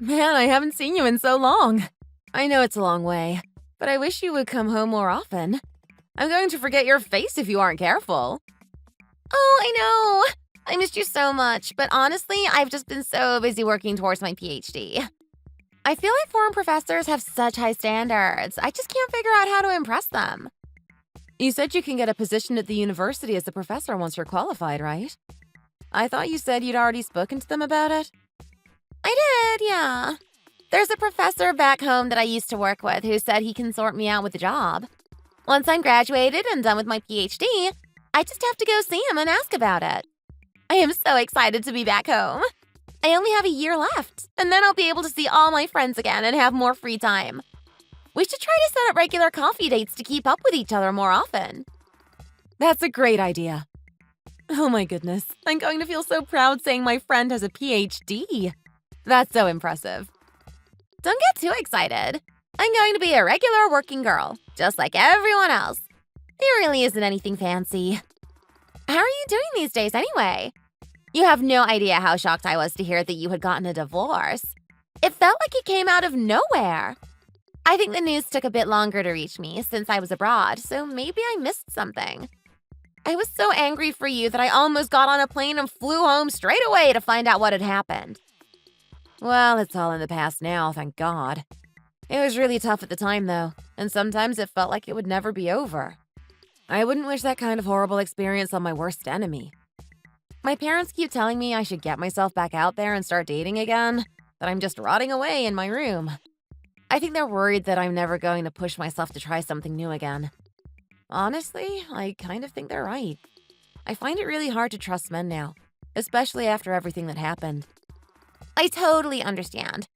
Man, I haven't seen you in so long. I know it's a long way, but I wish you would come home more often. I'm going to forget your face if you aren't careful. Oh, I know. I missed you so much, but honestly, I've just been so busy working towards my PhD. I feel like foreign professors have such high standards. I just can't figure out how to impress them. You said you can get a position at the university as a professor once you're qualified, right? I thought you said you'd already spoken to them about it. I did, yeah. There's a professor back home that I used to work with who said he can sort me out with a job. Once I'm graduated and done with my PhD, I just have to go see him and ask about it. I am so excited to be back home. I only have a year left, and then I'll be able to see all my friends again and have more free time. We should try to set up regular coffee dates to keep up with each other more often. That's a great idea. Oh my goodness, I'm going to feel so proud saying my friend has a PhD. That's so impressive. Don't get too excited. I'm going to be a regular working girl, just like everyone else. It really isn't anything fancy. How are you doing these days anyway? You have no idea how shocked I was to hear that you had gotten a divorce. It felt like it came out of nowhere. I think the news took a bit longer to reach me since I was abroad, so maybe I missed something. I was so angry for you that I almost got on a plane and flew home straight away to find out what had happened. Well, it's all in the past now, thank God. It was really tough at the time, though, and sometimes it felt like it would never be over. I wouldn't wish that kind of horrible experience on my worst enemy. My parents keep telling me I should get myself back out there and start dating again, but I'm just rotting away in my room. I think they're worried that I'm never going to push myself to try something new again. Honestly, I kind of think they're right. I find it really hard to trust men now, especially after everything that happened. I totally understand.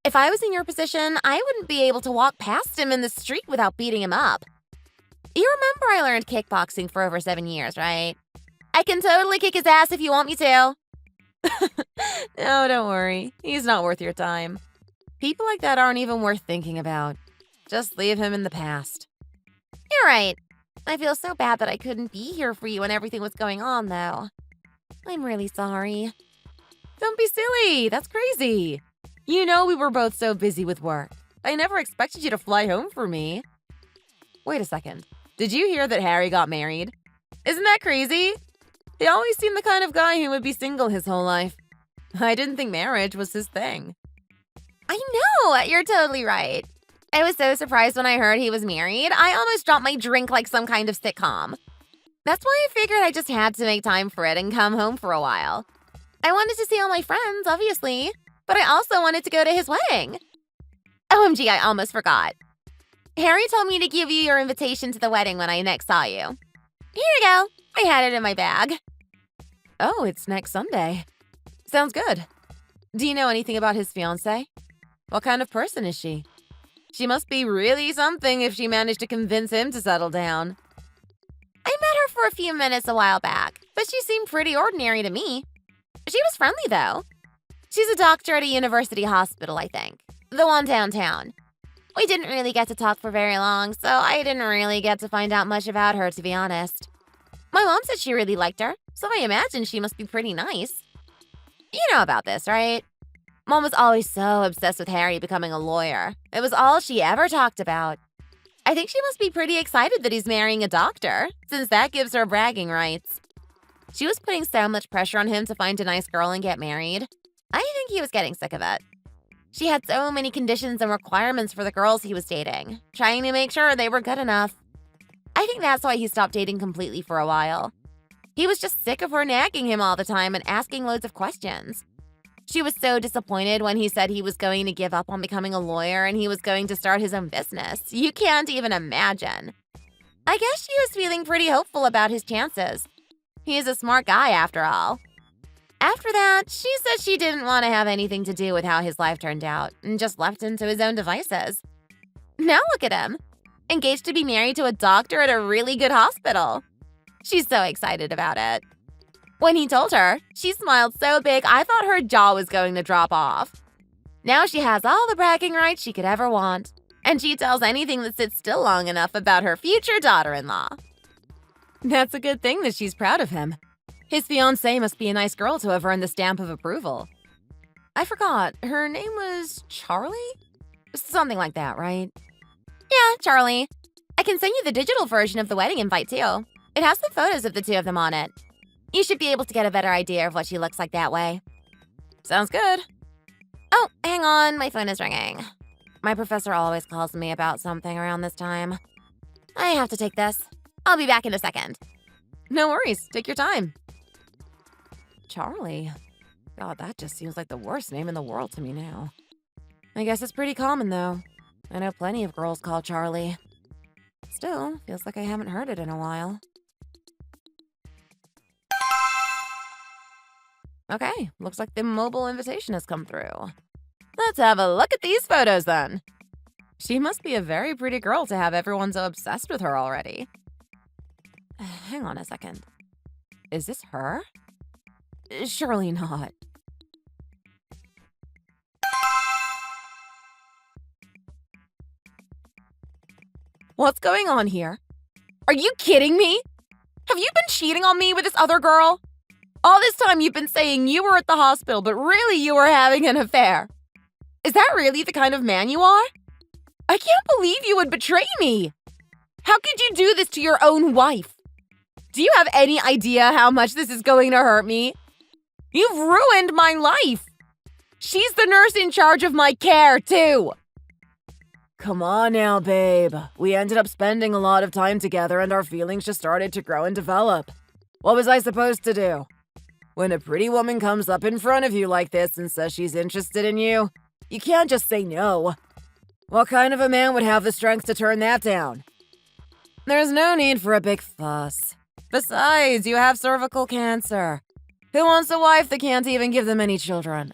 If I was in your position, I wouldn't be able to walk past him in the street without beating him up. You remember I learned kickboxing for over 7 years, right? I can totally kick his ass if you want me to. No, don't worry. He's not worth your time. People like that aren't even worth thinking about. Just leave him in the past. You're right. I feel so bad that I couldn't be here for you when everything was going on, though. I'm really sorry. Don't be silly. That's crazy. You know we were both so busy with work. I never expected you to fly home for me. Wait a second. Did you hear that Harry got married? Isn't that crazy? He always seemed the kind of guy who would be single his whole life. I didn't think marriage was his thing. I know, you're totally right. I was so surprised when I heard he was married. I almost dropped my drink like some kind of sitcom. That's why I figured I just had to make time for it and come home for a while. I wanted to see all my friends, obviously, but I also wanted to go to his wedding. OMG, I almost forgot. Harry told me to give you your invitation to the wedding when I next saw you. Here you go. I had it in my bag. Oh, it's next Sunday. Sounds good. Do you know anything about his fiancée? What kind of person is she? She must be really something if she managed to convince him to settle down. I met her for a few minutes a while back, but she seemed pretty ordinary to me. She was friendly, though. She's a doctor at a university hospital, I think. The one downtown. We didn't really get to talk for very long, so I didn't really get to find out much about her, to be honest. My mom said she really liked her, so I imagine she must be pretty nice. You know about this, right? Mom was always so obsessed with Harry becoming a lawyer. It was all she ever talked about. I think she must be pretty excited that he's marrying a doctor, since that gives her bragging rights. She was putting so much pressure on him to find a nice girl and get married. I think he was getting sick of it. She had so many conditions and requirements for the girls he was dating, trying to make sure they were good enough. I think that's why he stopped dating completely for a while. He was just sick of her nagging him all the time and asking loads of questions. She was so disappointed when he said he was going to give up on becoming a lawyer and he was going to start his own business. You can't even imagine. I guess she was feeling pretty hopeful about his chances. He is a smart guy, after all. After that, she said she didn't want to have anything to do with how his life turned out and just left him to his own devices. Now look at him, engaged to be married to a doctor at a really good hospital. She's so excited about it. When he told her, she smiled so big I thought her jaw was going to drop off. Now she has all the bragging rights she could ever want, and she tells anything that sits still long enough about her future daughter-in-law. That's a good thing that she's proud of him. His fiancée must be a nice girl to have earned the stamp of approval. I forgot. Her name was Charlie? Something like that, right? Yeah, Charlie. I can send you the digital version of the wedding invite, too. It has some photos of the two of them on it. You should be able to get a better idea of what she looks like that way. Sounds good. Oh, hang on. My phone is ringing. My professor always calls me about something around this time. I have to take this. I'll be back in a second. No worries. Take your time. Charlie. God, that just seems like the worst name in the world to me now. I guess it's pretty common, though. I know plenty of girls called Charlie. Still, feels like I haven't heard it in a while. Okay, looks like the mobile invitation has come through. Let's have a look at these photos, then. She must be a very pretty girl to have everyone so obsessed with her already. Hang on a second. Is this her? Surely not. What's going on here? Are you kidding me? Have you been cheating on me with this other girl? All this time you've been saying you were at the hospital, but really you were having an affair. Is that really the kind of man you are? I can't believe you would betray me. How could you do this to your own wife? Do you have any idea how much this is going to hurt me? You've ruined my life. She's the nurse in charge of my care, too. Come on now, babe. We ended up spending a lot of time together and our feelings just started to grow and develop. What was I supposed to do? When a pretty woman comes up in front of you like this and says she's interested in you, you can't just say no. What kind of a man would have the strength to turn that down? There's no need for a big fuss. Besides, you have cervical cancer. Who wants a wife that can't even give them any children?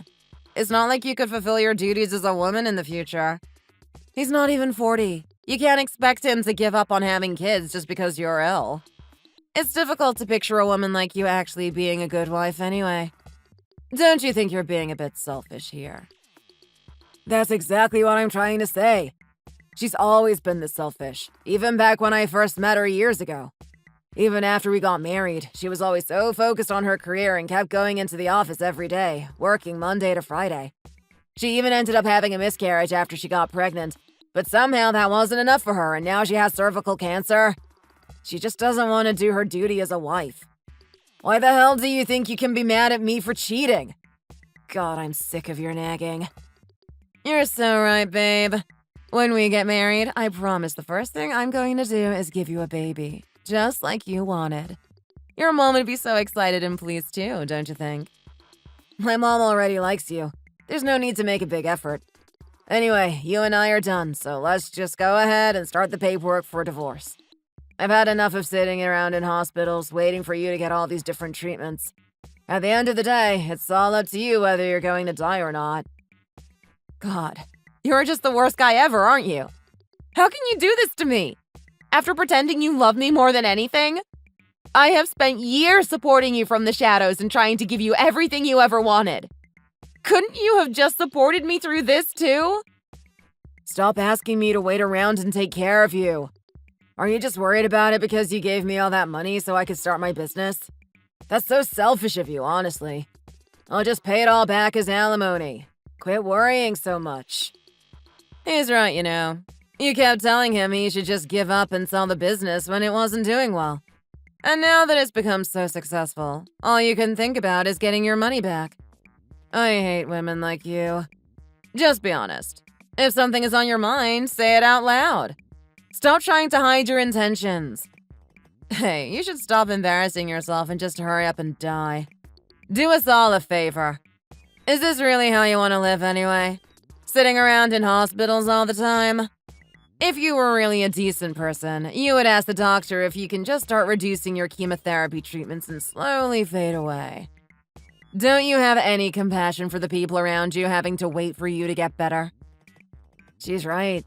It's not like you could fulfill your duties as a woman in the future. He's not even 40. You can't expect him to give up on having kids just because you're ill. It's difficult to picture a woman like you actually being a good wife anyway. Don't you think you're being a bit selfish here? That's exactly what I'm trying to say. She's always been this selfish, even back when I first met her years ago. Even after we got married, she was always so focused on her career and kept going into the office every day, working Monday to Friday. She even ended up having a miscarriage after she got pregnant, but somehow that wasn't enough for her and now she has cervical cancer. She just doesn't want to do her duty as a wife. Why the hell do you think you can be mad at me for cheating? God, I'm sick of your nagging. You're so right, babe. When we get married, I promise the first thing I'm going to do is give you a baby, just like you wanted. Your mom would be so excited and pleased too, don't you think? My mom already likes you. There's no need to make a big effort. Anyway, you and I are done, so let's just go ahead and start the paperwork for divorce. I've had enough of sitting around in hospitals waiting for you to get all these different treatments. At the end of the day, it's all up to you whether you're going to die or not. God, you're just the worst guy ever, aren't you? How can you do this to me? After pretending you love me more than anything? I have spent years supporting you from the shadows and trying to give you everything you ever wanted. Couldn't you have just supported me through this too? Stop asking me to wait around and take care of you. Are you just worried about it because you gave me all that money so I could start my business? That's so selfish of you, honestly. I'll just pay it all back as alimony. Quit worrying so much. He's right, you know. You kept telling him he should just give up and sell the business when it wasn't doing well. And now that it's become so successful, all you can think about is getting your money back. I hate women like you. Just be honest. If something is on your mind, say it out loud. Stop trying to hide your intentions. Hey, you should stop embarrassing yourself and just hurry up and die. Do us all a favor. Is this really how you want to live anyway? Sitting around in hospitals all the time? If you were really a decent person, you would ask the doctor if you can just start reducing your chemotherapy treatments and slowly fade away. Don't you have any compassion for the people around you having to wait for you to get better? She's right.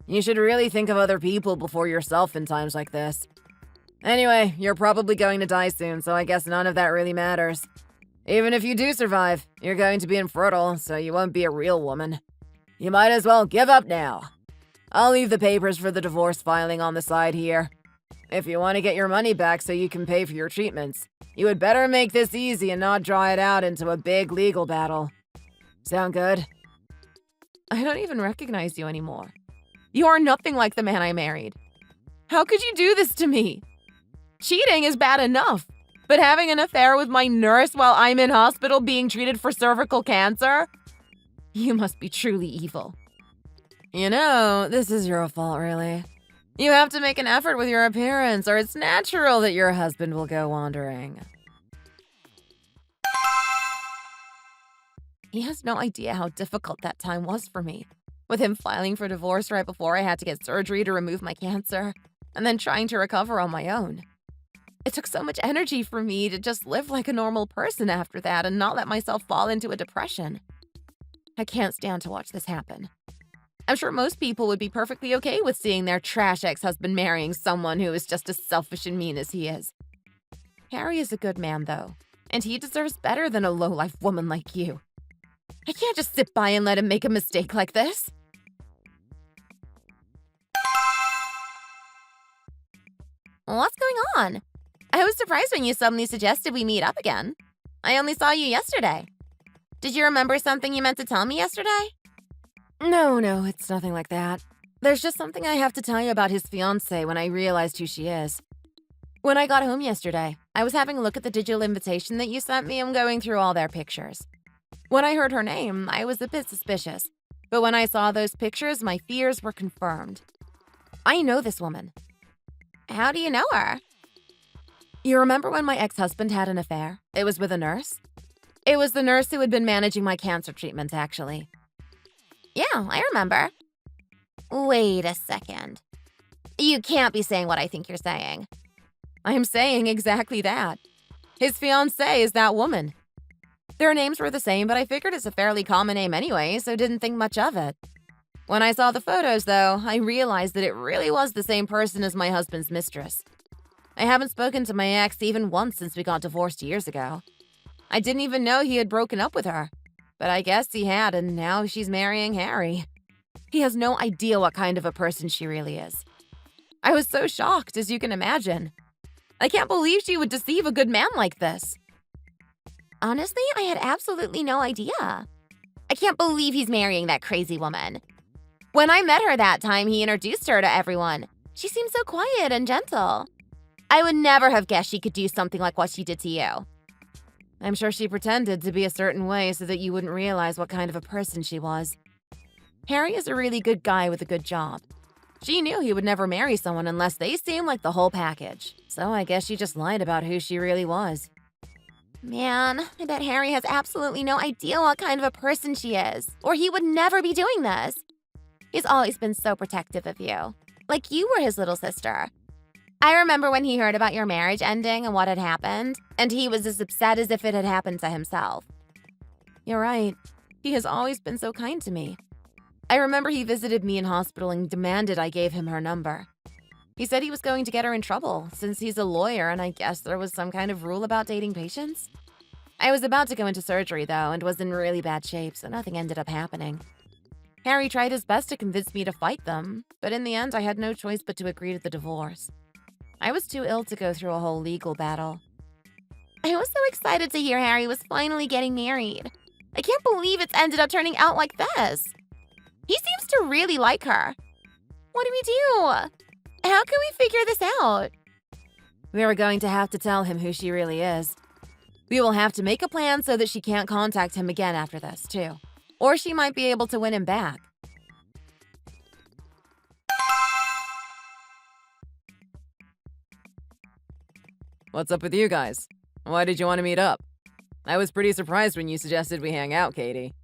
You should really think of other people before yourself in times like this. Anyway, you're probably going to die soon, so I guess none of that really matters. Even if you do survive, you're going to be infertile, so you won't be a real woman. You might as well give up now. I'll leave the papers for the divorce filing on the side here. If you want to get your money back so you can pay for your treatments, you would better make this easy and not draw it out into a big legal battle. Sound good? I don't even recognize you anymore. You are nothing like the man I married. How could you do this to me? Cheating is bad enough, but having an affair with my nurse while I'm in hospital being treated for cervical cancer? You must be truly evil. You know, this is your fault, really. You have to make an effort with your appearance, or it's natural that your husband will go wandering. He has no idea how difficult that time was for me, with him filing for divorce right before I had to get surgery to remove my cancer, and then trying to recover on my own. It took so much energy for me to just live like a normal person after that and not let myself fall into a depression. I can't stand to watch this happen. I'm sure most people would be perfectly okay with seeing their trash ex-husband marrying someone who is just as selfish and mean as he is. Harry is a good man, though, and he deserves better than a low-life woman like you. I can't just sit by and let him make a mistake like this. What's going on? I was surprised when you suddenly suggested we meet up again. I only saw you yesterday. Did you remember something you meant to tell me yesterday? No, it's nothing like that. There's just something I have to tell you about his fiancée when I realized who she is. When I got home yesterday, I was having a look at the digital invitation that you sent me and going through all their pictures. When I heard her name, I was a bit suspicious, but when I saw those pictures, my fears were confirmed. I know this woman. How do you know her? You remember when my ex-husband had an affair? It was with a nurse? It was the nurse who had been managing my cancer treatment, actually. Yeah, I remember. Wait a second. You can't be saying what I think you're saying. I'm saying exactly that. His fiancée is that woman. Their names were the same, but I figured it's a fairly common name anyway, so didn't think much of it. When I saw the photos, though, I realized that it really was the same person as my husband's mistress. I haven't spoken to my ex even once since we got divorced years ago. I didn't even know he had broken up with her, but I guess he had, and now she's marrying Harry. He has no idea what kind of a person she really is. I was so shocked, as you can imagine. I can't believe she would deceive a good man like this. Honestly, I had absolutely no idea. I can't believe he's marrying that crazy woman. When I met her that time, he introduced her to everyone. She seemed so quiet and gentle. I would never have guessed she could do something like what she did to you. I'm sure she pretended to be a certain way so that you wouldn't realize what kind of a person she was. Harry is a really good guy with a good job. She knew he would never marry someone unless they seemed like the whole package. So I guess she just lied about who she really was. Man, I bet Harry has absolutely no idea what kind of a person she is, or he would never be doing this. He's always been so protective of you, like you were his little sister. I remember when he heard about your marriage ending and what had happened, and he was as upset as if it had happened to himself. You're right. He has always been so kind to me. I remember he visited me in hospital and demanded I gave him her number. He said he was going to get her in trouble, since he's a lawyer and I guess there was some kind of rule about dating patients. I was about to go into surgery, though, and was in really bad shape, so nothing ended up happening. Harry tried his best to convince me to fight them, but in the end I had no choice but to agree to the divorce. I was too ill to go through a whole legal battle. I was so excited to hear Harry was finally getting married. I can't believe it's ended up turning out like this. He seems to really like her. What do we do? How can we figure this out? We are going to have to tell him who she really is. We will have to make a plan so that she can't contact him again after this, too. Or she might be able to win him back. What's up with you guys? Why did you want to meet up? I was pretty surprised when you suggested we hang out, Katie.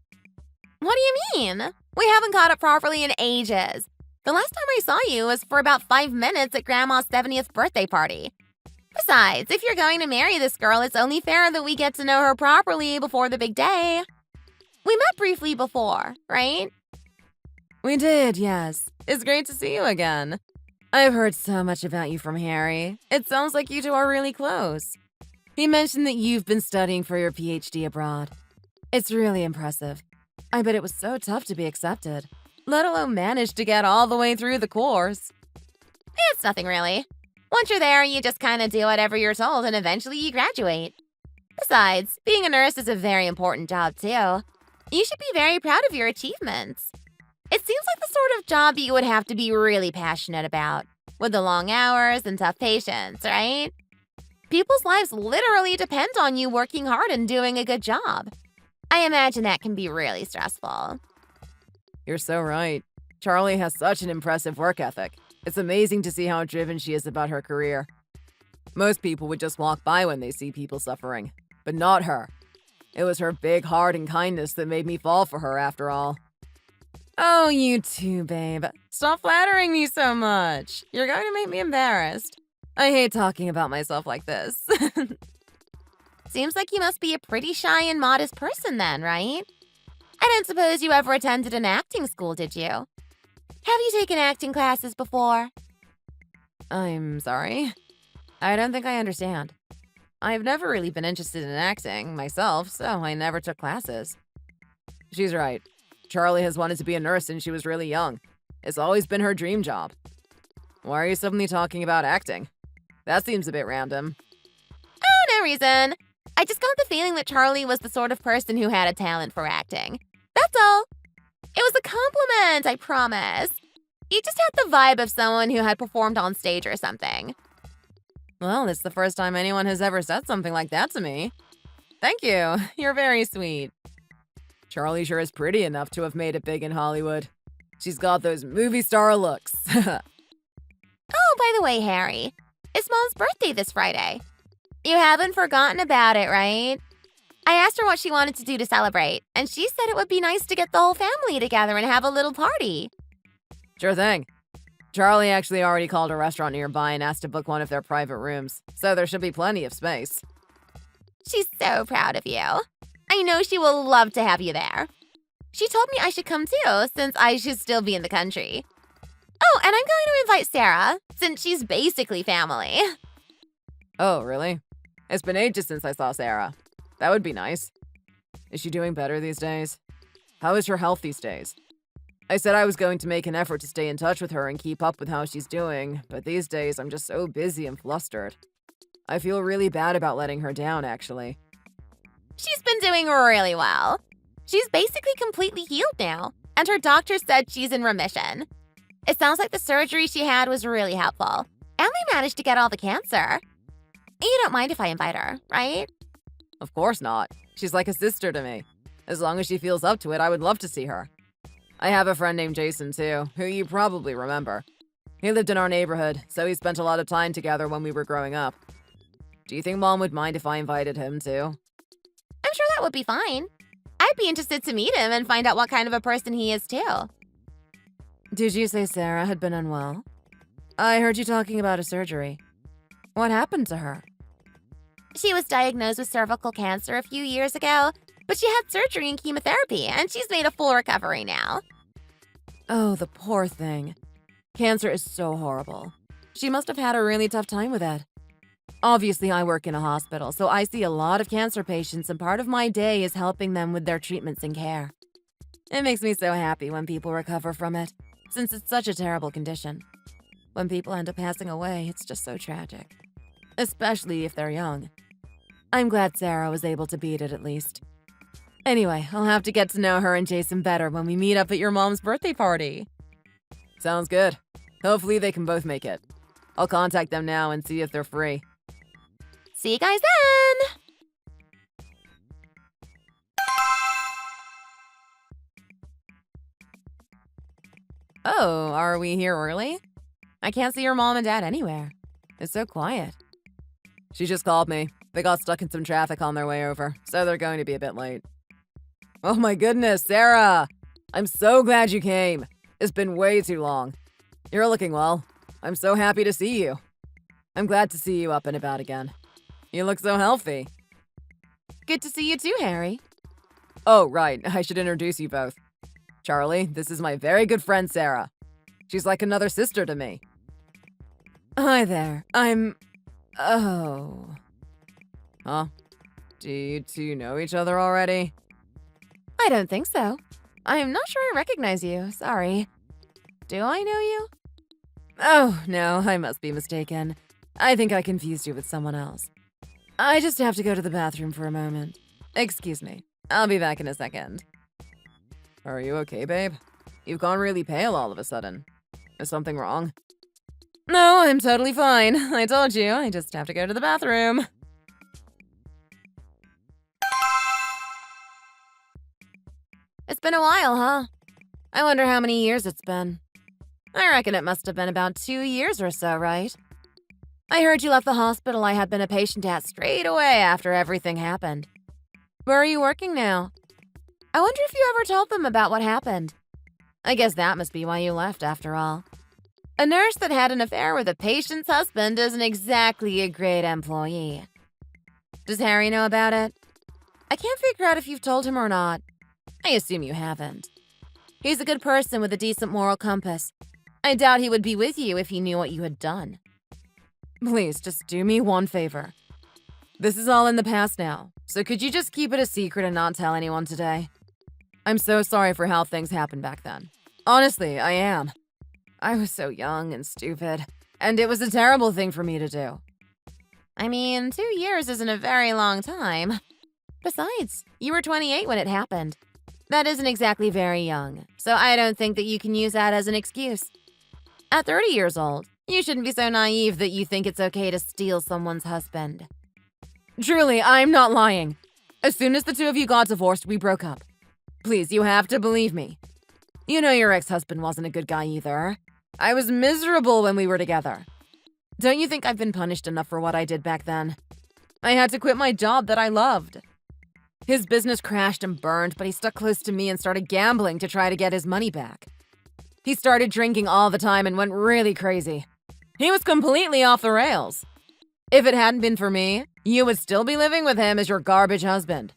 What do you mean? We haven't caught up properly in ages. The last time I saw you was for about 5 minutes at Grandma's 70th birthday party. Besides, if you're going to marry this girl, it's only fair that we get to know her properly before the big day. We met briefly before, right? We did, yes. It's great to see you again. I've heard so much about you from Harry. It sounds like you two are really close. He mentioned that you've been studying for your PhD abroad. It's really impressive. I bet it was so tough to be accepted, let alone manage to get all the way through the course. It's nothing really. Once you're there, you just kind of do whatever you're told and eventually you graduate. Besides, being a nurse is a very important job too. You should be very proud of your achievements. It seems like the sort of job you would have to be really passionate about, with the long hours and tough patients, right? People's lives literally depend on you working hard and doing a good job. I imagine that can be really stressful. You're so right. Charlie has such an impressive work ethic. It's amazing to see how driven she is about her career. Most people would just walk by when they see people suffering, but not her. It was her big heart and kindness that made me fall for her after all. Oh, you too, babe. Stop flattering me so much. You're going to make me embarrassed. I hate talking about myself like this. Seems like you must be a pretty shy and modest person then, right? I don't suppose you ever attended an acting school, did you? Have you taken acting classes before? I'm sorry. I don't think I understand. I've never really been interested in acting myself, so I never took classes. She's right. Charlie has wanted to be a nurse since she was really young. It's always been her dream job. Why are you suddenly talking about acting? That seems a bit random. Oh, no reason. I just got the feeling that Charlie was the sort of person who had a talent for acting. That's all. It was a compliment, I promise. You just had the vibe of someone who had performed on stage or something. Well, it's the first time anyone has ever said something like that to me. Thank you. You're very sweet. Charlie sure is pretty enough to have made it big in Hollywood. She's got those movie star looks. Oh, by the way, Harry, it's Mom's birthday this Friday. You haven't forgotten about it, right? I asked her what she wanted to do to celebrate, and she said it would be nice to get the whole family together and have a little party. Sure thing. Charlie actually already called a restaurant nearby and asked to book one of their private rooms, so there should be plenty of space. She's so proud of you. I know she will love to have you there. She told me I should come too, since I should still be in the country. Oh, and I'm going to invite Sarah, since she's basically family. Oh, really? It's been ages since I saw Sarah. That would be nice. Is she doing better these days? How is her health these days? I said I was going to make an effort to stay in touch with her and keep up with how she's doing, but these days I'm just so busy and flustered. I feel really bad about letting her down, actually. She's been doing really well. She's basically completely healed now, and her doctor said she's in remission. It sounds like the surgery she had was really helpful, and they managed to get all the cancer. You don't mind if I invite her, right? Of course not. She's like a sister to me. As long as she feels up to it, I would love to see her. I have a friend named Jason, too, who you probably remember. He lived in our neighborhood, so we spent a lot of time together when we were growing up. Do you think Mom would mind if I invited him, too? I'm sure that would be fine. I'd be interested to meet him and find out what kind of a person he is, too. Did you say Sarah had been unwell? I heard you talking about a surgery. What happened to her? She was diagnosed with cervical cancer a few years ago, but she had surgery and chemotherapy, and she's made a full recovery now. Oh, the poor thing. Cancer is so horrible. She must have had a really tough time with it. Obviously, I work in a hospital, so I see a lot of cancer patients, and part of my day is helping them with their treatments and care. It makes me so happy when people recover from it, since it's such a terrible condition. When people end up passing away, it's just so tragic. Especially if they're young. I'm glad Sarah was able to beat it at least. Anyway, I'll have to get to know her and Jason better when we meet up at your mom's birthday party. Sounds good. Hopefully they can both make it. I'll contact them now and see if they're free. See you guys then! Oh, are we here early? I can't see your mom and dad anywhere. It's so quiet. She just called me. They got stuck in some traffic on their way over, so they're going to be a bit late. Oh my goodness, Sarah! I'm so glad you came. It's been way too long. You're looking well. I'm so happy to see you. I'm glad to see you up and about again. You look so healthy. Good to see you too, Harry. Oh, right. I should introduce you both. Charlie, this is my very good friend, Sarah. She's like another sister to me. Hi there. Oh. Huh? Do you two know each other already? I don't think so. I'm not sure I recognize you. Sorry. Do I know you? Oh, no, I must be mistaken. I think I confused you with someone else. I just have to go to the bathroom for a moment. Excuse me. I'll be back in a second. Are you okay, babe? You've gone really pale all of a sudden. Is something wrong? No, I'm totally fine. I told you, I just have to go to the bathroom. It's been a while, huh? I wonder how many years it's been. I reckon it must have been about 2 years or so, right? I heard you left the hospital I had been a patient at straight away after everything happened. Where are you working now? I wonder if you ever told them about what happened. I guess that must be why you left after all. A nurse that had an affair with a patient's husband isn't exactly a great employee. Does Harry know about it? I can't figure out if you've told him or not. I assume you haven't. He's a good person with a decent moral compass. I doubt he would be with you if he knew what you had done. Please, just do me one favor. This is all in the past now, so could you just keep it a secret and not tell anyone today? I'm so sorry for how things happened back then. Honestly, I am. I was so young and stupid, and it was a terrible thing for me to do. I mean, 2 years isn't a very long time. Besides, you were 28 when it happened. That isn't exactly very young, so I don't think that you can use that as an excuse. At 30 years old, you shouldn't be so naive that you think it's okay to steal someone's husband. Truly, I'm not lying. As soon as the two of you got divorced, we broke up. Please, you have to believe me. You know your ex-husband wasn't a good guy either. I was miserable when we were together. Don't you think I've been punished enough for what I did back then? I had to quit my job that I loved. His business crashed and burned, but he stuck close to me and started gambling to try to get his money back. He started drinking all the time and went really crazy. He was completely off the rails. If it hadn't been for me, you would still be living with him as your garbage husband.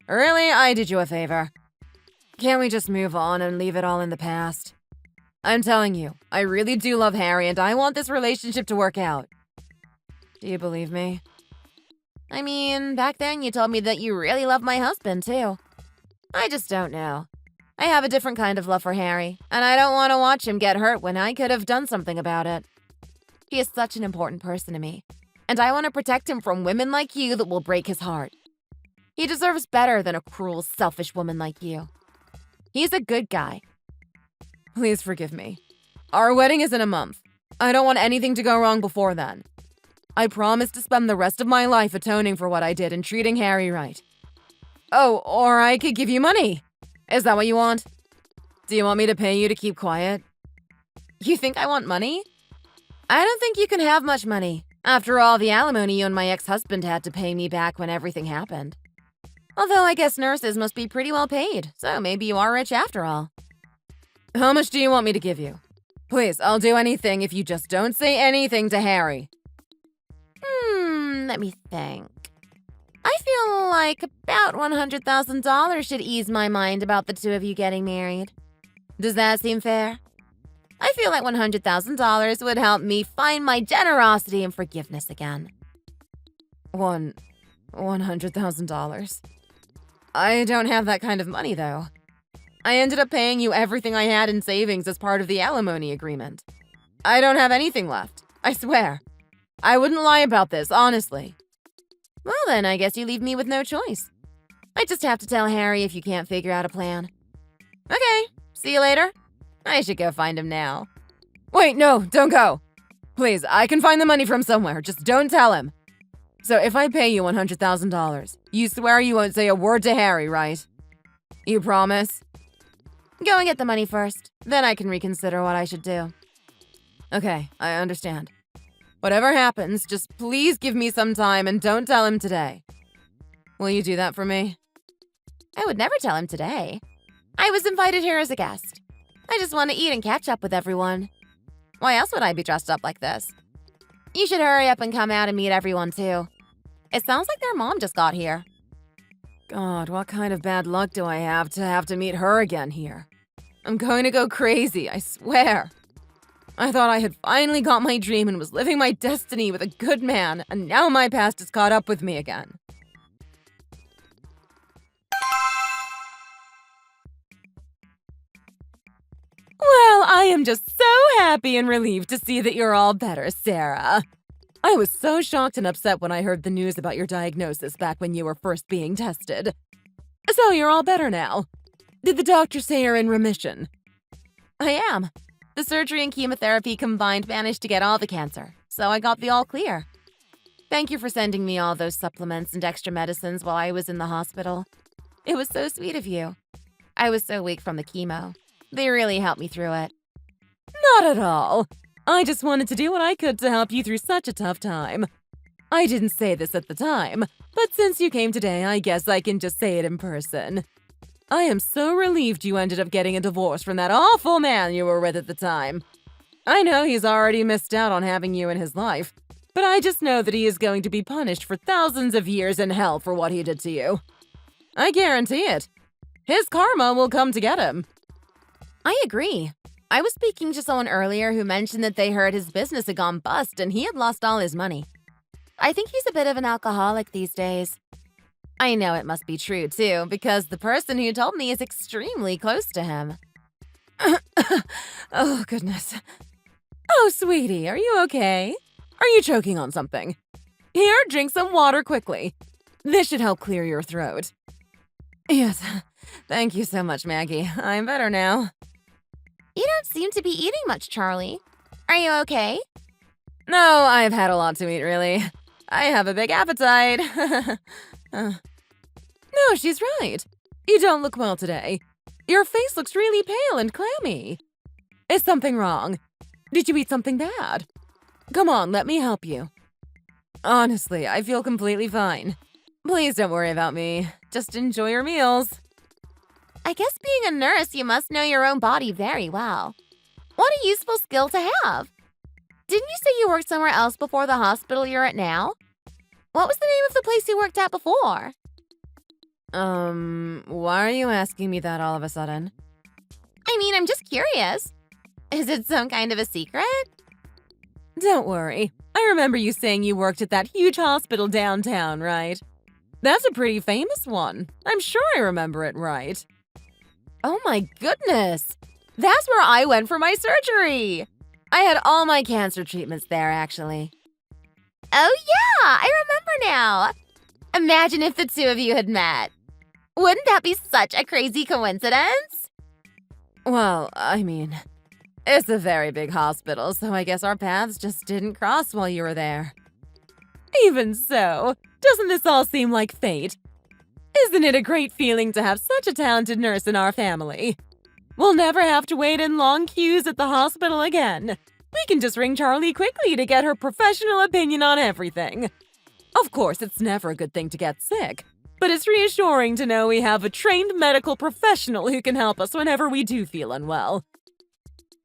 Really, I did you a favor. Can't we just move on and leave it all in the past? I'm telling you, I really do love Harry and I want this relationship to work out. Do you believe me? I mean, back then you told me that you really love my husband, too. I just don't know. I have a different kind of love for Harry, and I don't want to watch him get hurt when I could have done something about it. He is such an important person to me, and I want to protect him from women like you that will break his heart. He deserves better than a cruel, selfish woman like you. He's a good guy. Please forgive me. Our wedding is in a month. I don't want anything to go wrong before then. I promise to spend the rest of my life atoning for what I did and treating Harry right. Oh, or I could give you money. Is that what you want? Do you want me to pay you to keep quiet? You think I want money? I don't think you can have much money. After all the alimony you and my ex-husband had to pay me back when everything happened. Although I guess nurses must be pretty well paid, so maybe you are rich after all. How much do you want me to give you? Please, I'll do anything if you just don't say anything to Harry. Let me think. I feel like about $100,000 should ease my mind about the two of you getting married. Does that seem fair? I feel like $100,000 would help me find my generosity and forgiveness again. $100,000? I don't have that kind of money, though. I ended up paying you everything I had in savings as part of the alimony agreement. I don't have anything left, I swear. I wouldn't lie about this, honestly. Well then, I guess you leave me with no choice. I just have to tell Harry if you can't figure out a plan. Okay, see you later. I should go find him now. Wait, no, don't go. Please, I can find the money from somewhere, just don't tell him. So if I pay you $100,000, you swear you won't say a word to Harry, right? You promise? Go and get the money first, then I can reconsider what I should do. Okay, I understand. Whatever happens, just please give me some time and don't tell him today. Will you do that for me? I would never tell him today. I was invited here as a guest. I just want to eat and catch up with everyone. Why else would I be dressed up like this? You should hurry up and come out and meet everyone, too. It sounds like their mom just got here. God, what kind of bad luck do I have to meet her again here? I'm going to go crazy, I swear. I thought I had finally got my dream and was living my destiny with a good man, and now my past has caught up with me again. Well, I am just so happy and relieved to see that you're all better, Sarah. I was so shocked and upset when I heard the news about your diagnosis back when you were first being tested. So you're all better now. Did the doctor say you're in remission? I am. The surgery and chemotherapy combined managed to get all the cancer, so I got the all clear. Thank you for sending me all those supplements and extra medicines while I was in the hospital. It was so sweet of you. I was so weak from the chemo. They really helped me through it. Not at all. I just wanted to do what I could to help you through such a tough time. I didn't say this at the time, but since you came today, I guess I can just say it in person. I am so relieved you ended up getting a divorce from that awful man you were with at the time. I know he's already missed out on having you in his life, but I just know that he is going to be punished for thousands of years in hell for what he did to you. I guarantee it. His karma will come to get him. I agree. I was speaking to someone earlier who mentioned that they heard his business had gone bust and he had lost all his money. I think he's a bit of an alcoholic these days. I know it must be true, too, because the person who told me is extremely close to him. Oh, goodness. Oh, sweetie, are you okay? Are you choking on something? Here, drink some water quickly. This should help clear your throat. Yes, thank you so much, Maggie. I'm better now. You don't seem to be eating much, Charlie. Are you okay? No, I've had a lot to eat, really. I have a big appetite. No, she's right. You don't look well today. Your face looks really pale and clammy. Is something wrong? Did you eat something bad? Come on, let me help you. Honestly, I feel completely fine. Please don't worry about me. Just enjoy your meals. I guess being a nurse, you must know your own body very well. What a useful skill to have. Didn't you say you worked somewhere else before the hospital you're at now? What was the name of the place you worked at before? Why are you asking me that all of a sudden? I mean, I'm just curious. Is it some kind of a secret? Don't worry. I remember you saying you worked at that huge hospital downtown, right? That's a pretty famous one. I'm sure I remember it right. Oh my goodness! That's where I went for my surgery! I had all my cancer treatments there, actually. Oh yeah, I remember now! Imagine if the two of you had met. Wouldn't that be such a crazy coincidence? Well, I mean, it's a very big hospital, so I guess our paths just didn't cross while you were there. Even so, doesn't this all seem like fate? Isn't it a great feeling to have such a talented nurse in our family? We'll never have to wait in long queues at the hospital again. We can just ring Charlie quickly to get her professional opinion on everything. Of course, it's never a good thing to get sick, but it's reassuring to know we have a trained medical professional who can help us whenever we do feel unwell.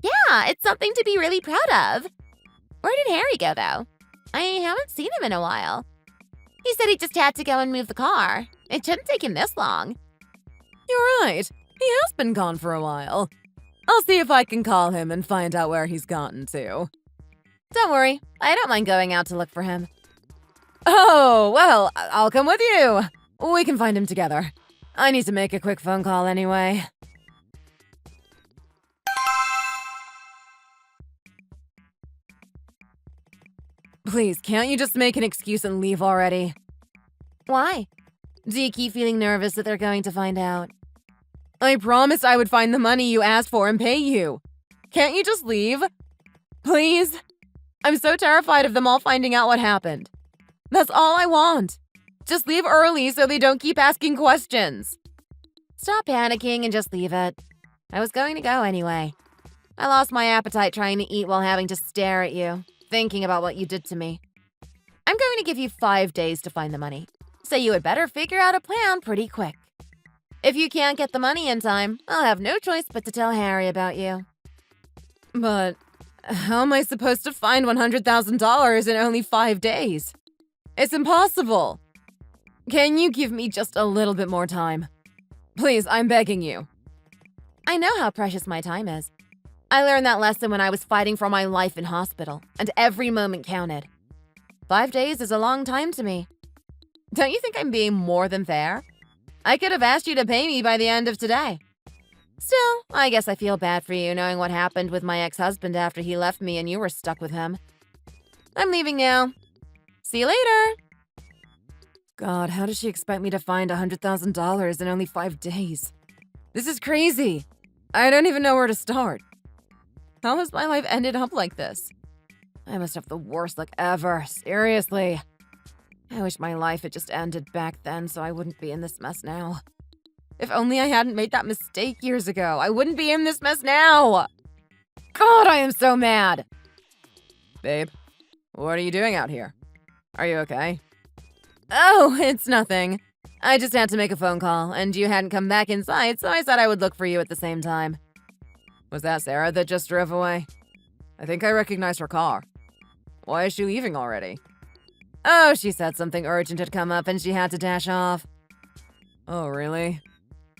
Yeah, it's something to be really proud of. Where did Harry go, though? I haven't seen him in a while. He said he just had to go and move the car. It shouldn't take him this long. You're right. He has been gone for a while. I'll see if I can call him and find out where he's gotten to. Don't worry. I don't mind going out to look for him. Oh, well, I'll come with you. We can find him together. I need to make a quick phone call anyway. Please, can't you just make an excuse and leave already? Why? Do you keep feeling nervous that they're going to find out? I promised I would find the money you asked for and pay you. Can't you just leave? Please? I'm so terrified of them all finding out what happened. That's all I want. Just leave early so they don't keep asking questions. Stop panicking and just leave it. I was going to go anyway. I lost my appetite trying to eat while having to stare at you, thinking about what you did to me. I'm going to give you 5 days to find the money, so you had better figure out a plan pretty quick. If you can't get the money in time, I'll have no choice but to tell Harry about you. But how am I supposed to find $100,000 in only 5 days? It's impossible. Can you give me just a little bit more time? Please, I'm begging you. I know how precious my time is. I learned that lesson when I was fighting for my life in hospital, and every moment counted. 5 days is a long time to me. Don't you think I'm being more than fair? I could have asked you to pay me by the end of today. Still, I guess I feel bad for you knowing what happened with my ex-husband after he left me and you were stuck with him. I'm leaving now. See you later. God, how does she expect me to find $100,000 in only 5 days? This is crazy. I don't even know where to start. How has my life ended up like this? I must have the worst luck ever, seriously. I wish my life had just ended back then so I wouldn't be in this mess now. If only I hadn't made that mistake years ago, I wouldn't be in this mess now. God, I am so mad. Babe, what are you doing out here? Are you okay? Oh, it's nothing. I just had to make a phone call, and you hadn't come back inside, so I said I would look for you at the same time. Was that Sarah that just drove away? I think I recognize her car. Why is she leaving already? Oh, she said something urgent had come up and she had to dash off. Oh, really?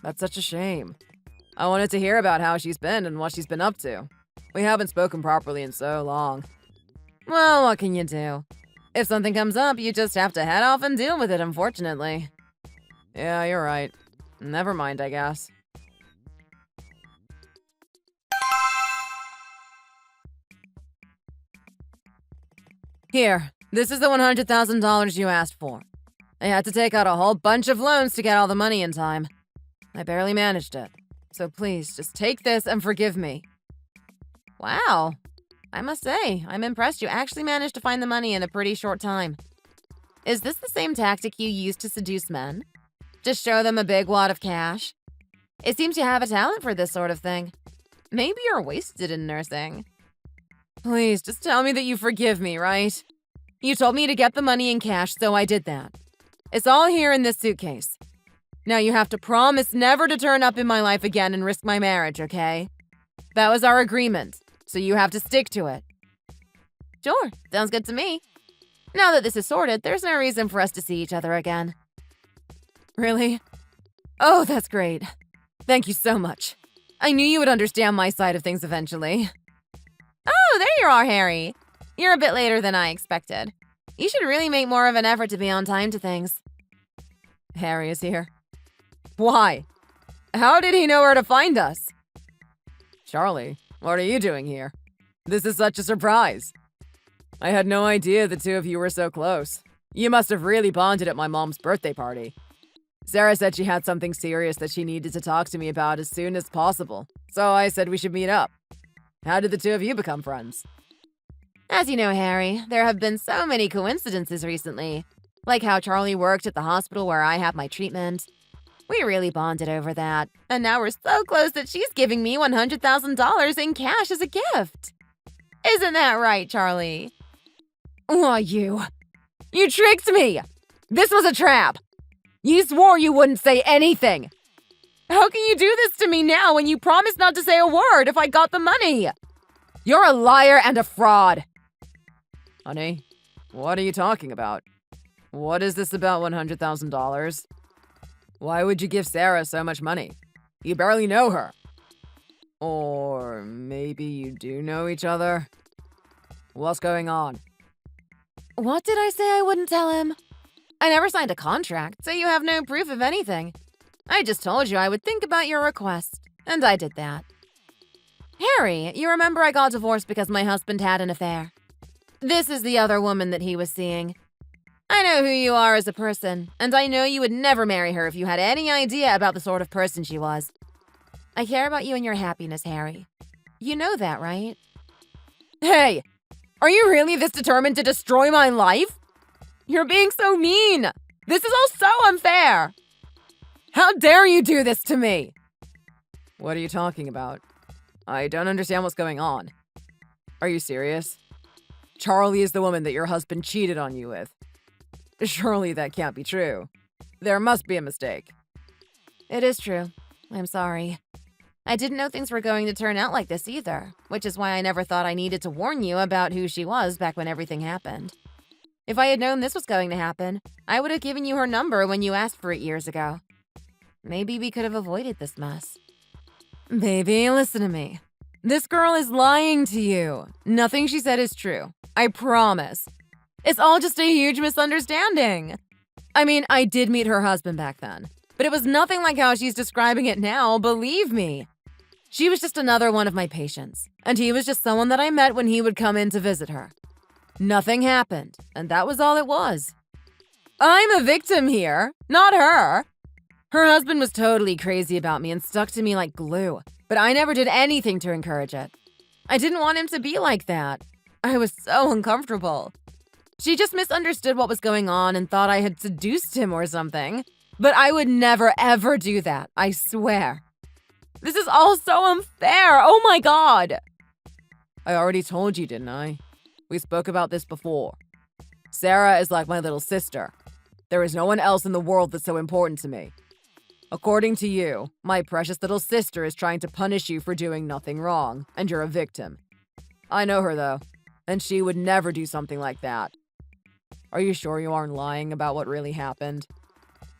That's such a shame. I wanted to hear about how she's been and what she's been up to. We haven't spoken properly in so long. Well, what can you do? If something comes up, you just have to head off and deal with it, unfortunately. Yeah, you're right. Never mind, I guess. Here, this is the $100,000 you asked for. I had to take out a whole bunch of loans to get all the money in time. I barely managed it. So please, just take this and forgive me. Wow. I must say, I'm impressed you actually managed to find the money in a pretty short time. Is this the same tactic you used to seduce men? Just show them a big wad of cash? It seems you have a talent for this sort of thing. Maybe you're wasted in nursing. Please, just tell me that you forgive me, right? You told me to get the money in cash, so I did that. It's all here in this suitcase. Now you have to promise never to turn up in my life again and risk my marriage, okay? That was our agreement, so you have to stick to it. Sure, sounds good to me. Now that this is sorted, there's no reason for us to see each other again. Really? Oh, that's great. Thank you so much. I knew you would understand my side of things eventually. Oh, there you are, Harry. You're a bit later than I expected. You should really make more of an effort to be on time to things. Harry is here. Why? How did he know where to find us? Charlie, what are you doing here? This is such a surprise. I had no idea the two of you were so close. You must have really bonded at my mom's birthday party. Sarah said she had something serious that she needed to talk to me about as soon as possible, so I said we should meet up. How did the two of you become friends? As you know, Harry, there have been so many coincidences recently. Like how Charlie worked at the hospital where I had my treatment. We really bonded over that. And now we're so close that she's giving me $100,000 in cash as a gift. Isn't that right, Charlie? Why, you tricked me! This was a trap! You swore you wouldn't say anything! How can you do this to me now when you promised not to say a word if I got the money? You're a liar and a fraud! Honey, what are you talking about? What is this about $100,000? Why would you give Sarah so much money? You barely know her. Or maybe you do know each other? What's going on? What did I say I wouldn't tell him? I never signed a contract, so you have no proof of anything. I just told you I would think about your request, and I did that. Harry, you remember I got divorced because my husband had an affair. This is the other woman that he was seeing. I know who you are as a person, and I know you would never marry her if you had any idea about the sort of person she was. I care about you and your happiness, Harry. You know that, right? Hey, are you really this determined to destroy my life? You're being so mean. This is all so unfair. How dare you do this to me? What are you talking about? I don't understand what's going on. Are you serious? Charlie is the woman that your husband cheated on you with. Surely that can't be true. There must be a mistake. It is true. I'm sorry. I didn't know things were going to turn out like this either, which is why I never thought I needed to warn you about who she was back when everything happened. If I had known this was going to happen, I would have given you her number when you asked for it years ago. Maybe we could have avoided this mess. Baby, listen to me. This girl is lying to you. Nothing she said is true. I promise. It's all just a huge misunderstanding. I mean, I did meet her husband back then, but it was nothing like how she's describing it now, believe me. She was just another one of my patients, and he was just someone that I met when he would come in to visit her. Nothing happened, and that was all it was. I'm a victim here, not her. Her husband was totally crazy about me and stuck to me like glue, but I never did anything to encourage it. I didn't want him to be like that. I was so uncomfortable. She just misunderstood what was going on and thought I had seduced him or something. But I would never, ever do that, I swear. This is all so unfair, oh my god! I already told you, didn't I? We spoke about this before. Sarah is like my little sister. There is no one else in the world that's so important to me. According to you, my precious little sister is trying to punish you for doing nothing wrong, and you're a victim. I know her, though, and she would never do something like that. Are you sure you aren't lying about what really happened?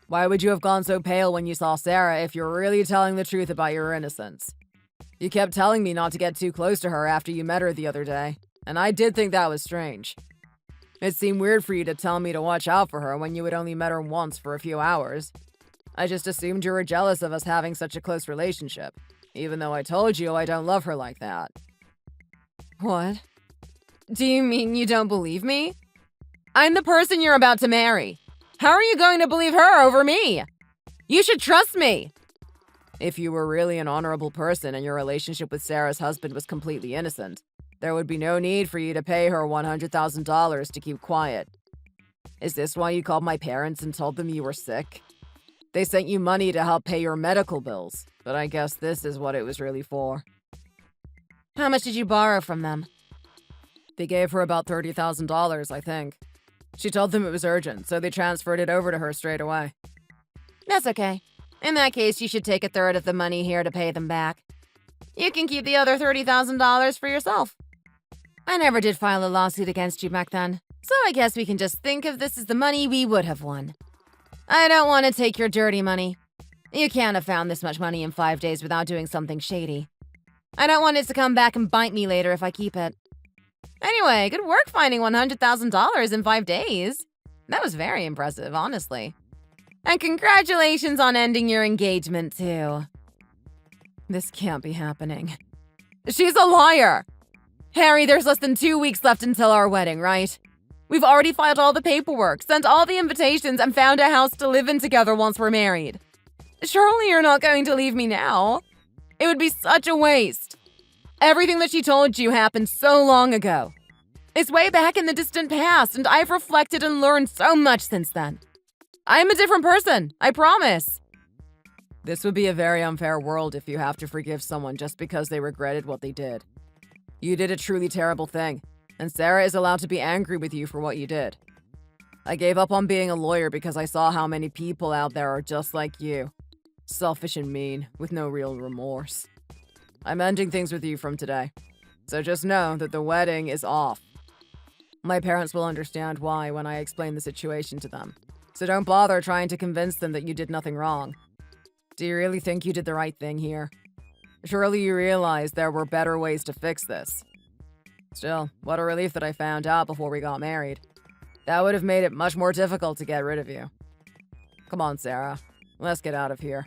Why would you have gone so pale when you saw Sarah if you're really telling the truth about your innocence? You kept telling me not to get too close to her after you met her the other day, and I did think that was strange. It seemed weird for you to tell me to watch out for her when you had only met her once for a few hours. I just assumed you were jealous of us having such a close relationship, even though I told you I don't love her like that. What? Do you mean you don't believe me? I'm the person you're about to marry. How are you going to believe her over me? You should trust me. If you were really an honorable person and your relationship with Sarah's husband was completely innocent, there would be no need for you to pay her $100,000 to keep quiet. Is this why you called my parents and told them you were sick? They sent you money to help pay your medical bills, but I guess this is what it was really for. How much did you borrow from them? They gave her about $30,000, I think. She told them it was urgent, so they transferred it over to her straight away. That's okay. In that case, you should take a third of the money here to pay them back. You can keep the other $30,000 for yourself. I never did file a lawsuit against you back then, so I guess we can just think of this as the money we would have won. I don't want to take your dirty money. You can't have found this much money in 5 days without doing something shady. I don't want it to come back and bite me later if I keep it. Anyway, good work finding $100,000 in 5 days. That was very impressive, honestly. And congratulations on ending your engagement, too. This can't be happening. She's a liar! Harry, there's less than 2 weeks left until our wedding, right? We've already filed all the paperwork, sent all the invitations, and found a house to live in together once we're married. Surely you're not going to leave me now? It would be such a waste. Everything that she told you happened so long ago. It's way back in the distant past, and I've reflected and learned so much since then. I'm a different person, I promise. This would be a very unfair world if you have to forgive someone just because they regretted what they did. You did a truly terrible thing, and Sarah is allowed to be angry with you for what you did. I gave up on being a lawyer because I saw how many people out there are just like you. Selfish and mean, with no real remorse. I'm ending things with you from today, so just know that the wedding is off. My parents will understand why when I explain the situation to them, so don't bother trying to convince them that you did nothing wrong. Do you really think you did the right thing here? Surely you realize there were better ways to fix this. Still, what a relief that I found out before we got married. That would have made it much more difficult to get rid of you. Come on, Sarah. Let's get out of here.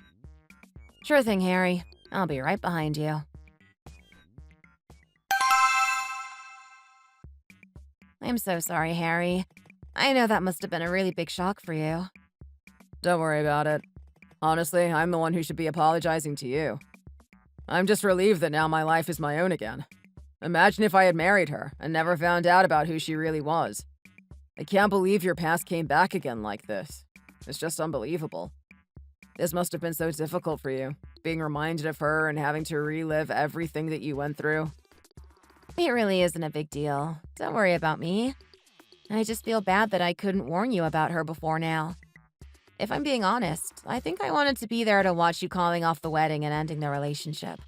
Sure thing, Harry. I'll be right behind you. I'm so sorry, Harry. I know that must have been a really big shock for you. Don't worry about it. Honestly, I'm the one who should be apologizing to you. I'm just relieved that now my life is my own again. Imagine if I had married her and never found out about who she really was. I can't believe your past came back again like this. It's just unbelievable. This must have been so difficult for you, being reminded of her and having to relive everything that you went through. It really isn't a big deal. Don't worry about me. I just feel bad that I couldn't warn you about her before now. If I'm being honest, I think I wanted to be there to watch you calling off the wedding and ending the relationship.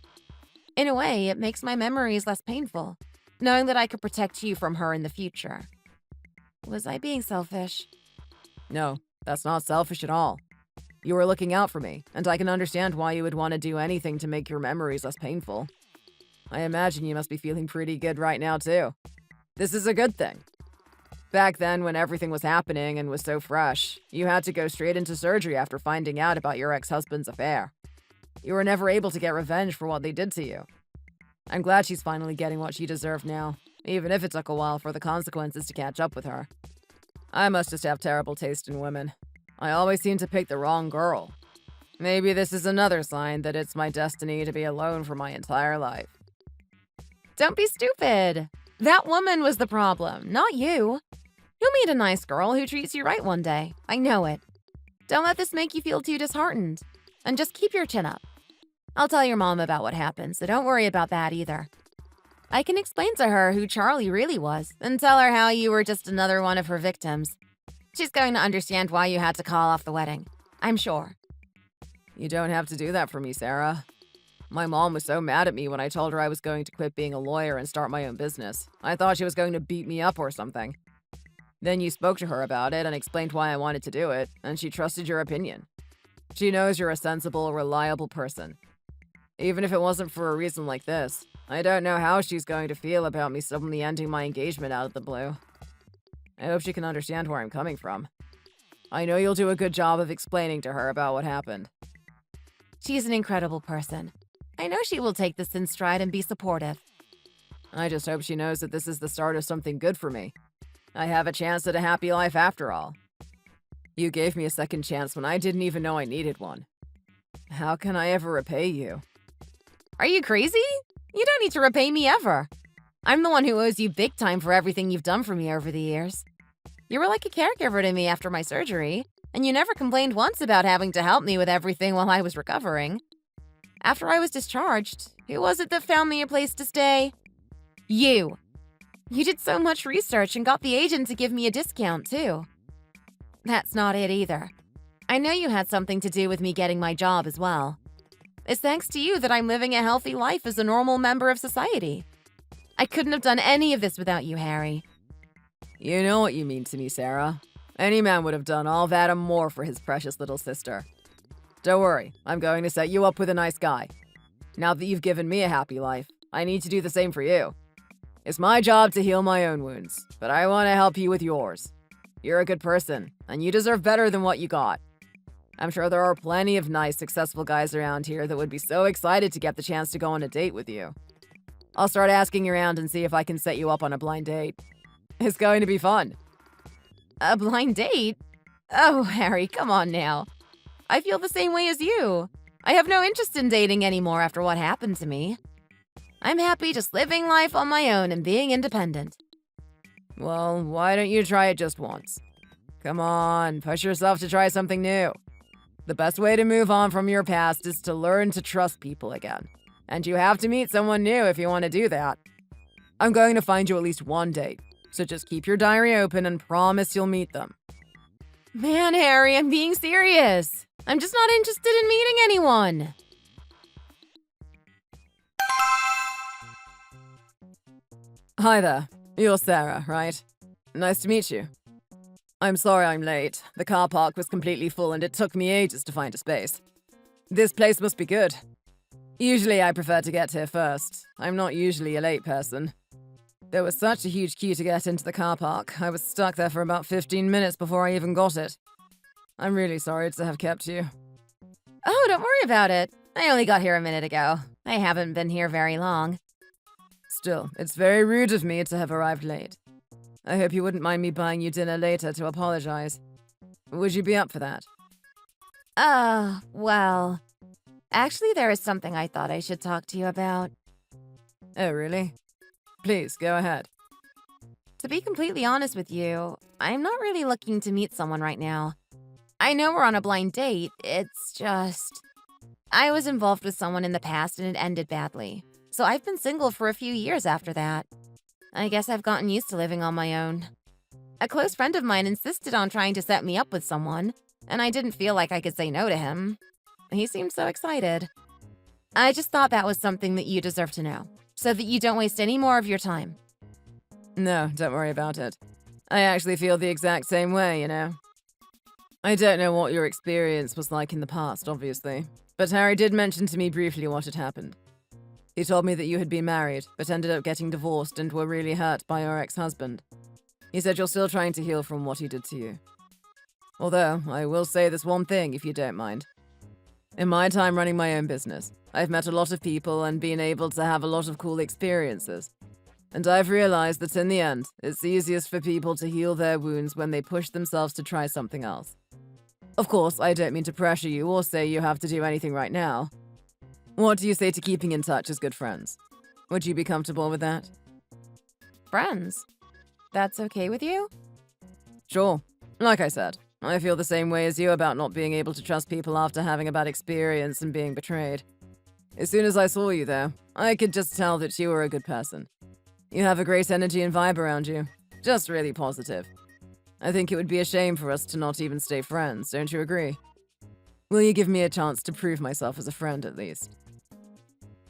In a way, it makes my memories less painful, knowing that I could protect you from her in the future. Was I being selfish? No, that's not selfish at all. You were looking out for me, and I can understand why you would want to do anything to make your memories less painful. I imagine you must be feeling pretty good right now, too. This is a good thing. Back then, when everything was happening and was so fresh, you had to go straight into surgery after finding out about your ex-husband's affair. You were never able to get revenge for what they did to you. I'm glad she's finally getting what she deserved now, even if it took a while for the consequences to catch up with her. I must just have terrible taste in women. I always seem to pick the wrong girl. Maybe this is another sign that it's my destiny to be alone for my entire life. Don't be stupid. That woman was the problem, not you. You'll meet a nice girl who treats you right one day. I know it. Don't let this make you feel too disheartened. And just keep your chin up. I'll tell your mom about what happened, so don't worry about that either. I can explain to her who Charlie really was and tell her how you were just another one of her victims. She's going to understand why you had to call off the wedding. I'm sure. You don't have to do that for me, Sarah. My mom was so mad at me when I told her I was going to quit being a lawyer and start my own business. I thought she was going to beat me up or something. Then you spoke to her about it and explained why I wanted to do it, and she trusted your opinion. She knows you're a sensible, reliable person. Even if it wasn't for a reason like this, I don't know how she's going to feel about me suddenly ending my engagement out of the blue. I hope she can understand where I'm coming from. I know you'll do a good job of explaining to her about what happened. She's an incredible person. I know she will take this in stride and be supportive. I just hope she knows that this is the start of something good for me. I have a chance at a happy life after all. You gave me a second chance when I didn't even know I needed one. How can I ever repay you? Are you crazy? You don't need to repay me ever. I'm the one who owes you big time for everything you've done for me over the years. You were like a caregiver to me after my surgery, and you never complained once about having to help me with everything while I was recovering. After I was discharged, who was it that found me a place to stay? You. You did so much research and got the agent to give me a discount, too. That's not it either. I know you had something to do with me getting my job as well. It's thanks to you that I'm living a healthy life as a normal member of society. I couldn't have done any of this without you, Harry. You know what you mean to me, Sarah. Any man would have done all that and more for his precious little sister. Don't worry, I'm going to set you up with a nice guy. Now that you've given me a happy life, I need to do the same for you. It's my job to heal my own wounds, but I want to help you with yours. You're a good person, and you deserve better than what you got. I'm sure there are plenty of nice, successful guys around here that would be so excited to get the chance to go on a date with you. I'll start asking around and see if I can set you up on a blind date. It's going to be fun. A blind date? Oh, Harry, come on now. I feel the same way as you. I have no interest in dating anymore after what happened to me. I'm happy just living life on my own and being independent. Well, why don't you try it just once? Come on, push yourself to try something new. The best way to move on from your past is to learn to trust people again. And you have to meet someone new if you want to do that. I'm going to find you at least one date, so just keep your diary open and promise you'll meet them. Man, Harry, I'm being serious. I'm just not interested in meeting anyone. Hi there. You're Sarah, right? Nice to meet you. I'm sorry I'm late. The car park was completely full and it took me ages to find a space. This place must be good. Usually I prefer to get here first. I'm not usually a late person. There was such a huge queue to get into the car park. I was stuck there for about 15 minutes before I even got it. I'm really sorry to have kept you. Oh, don't worry about it. I only got here a minute ago. I haven't been here very long. Still, it's very rude of me to have arrived late. I hope you wouldn't mind me buying you dinner later to apologize. Would you be up for that? Well... Actually, there is something I thought I should talk to you about. Oh, really? Please, go ahead. To be completely honest with you, I'm not really looking to meet someone right now. I know we're on a blind date, it's just... I was involved with someone in the past and it ended badly. So I've been single for a few years after that. I guess I've gotten used to living on my own. A close friend of mine insisted on trying to set me up with someone, and I didn't feel like I could say no to him. He seemed so excited. I just thought that was something that you deserve to know, so that you don't waste any more of your time. No, don't worry about it. I actually feel the exact same way, you know. I don't know what your experience was like in the past, obviously, but Harry did mention to me briefly what had happened. He told me that you had been married, but ended up getting divorced and were really hurt by your ex-husband. He said you're still trying to heal from what he did to you. Although, I will say this one thing, if you don't mind. In my time running my own business, I've met a lot of people and been able to have a lot of cool experiences. And I've realized that in the end, it's easiest for people to heal their wounds when they push themselves to try something else. Of course, I don't mean to pressure you or say you have to do anything right now. What do you say to keeping in touch as good friends? Would you be comfortable with that? Friends? That's okay with you? Sure. Like I said, I feel the same way as you about not being able to trust people after having a bad experience and being betrayed. As soon as I saw you there, I could just tell that you were a good person. You have a great energy and vibe around you. Just really positive. I think it would be a shame for us to not even stay friends, don't you agree? Will you give me a chance to prove myself as a friend at least?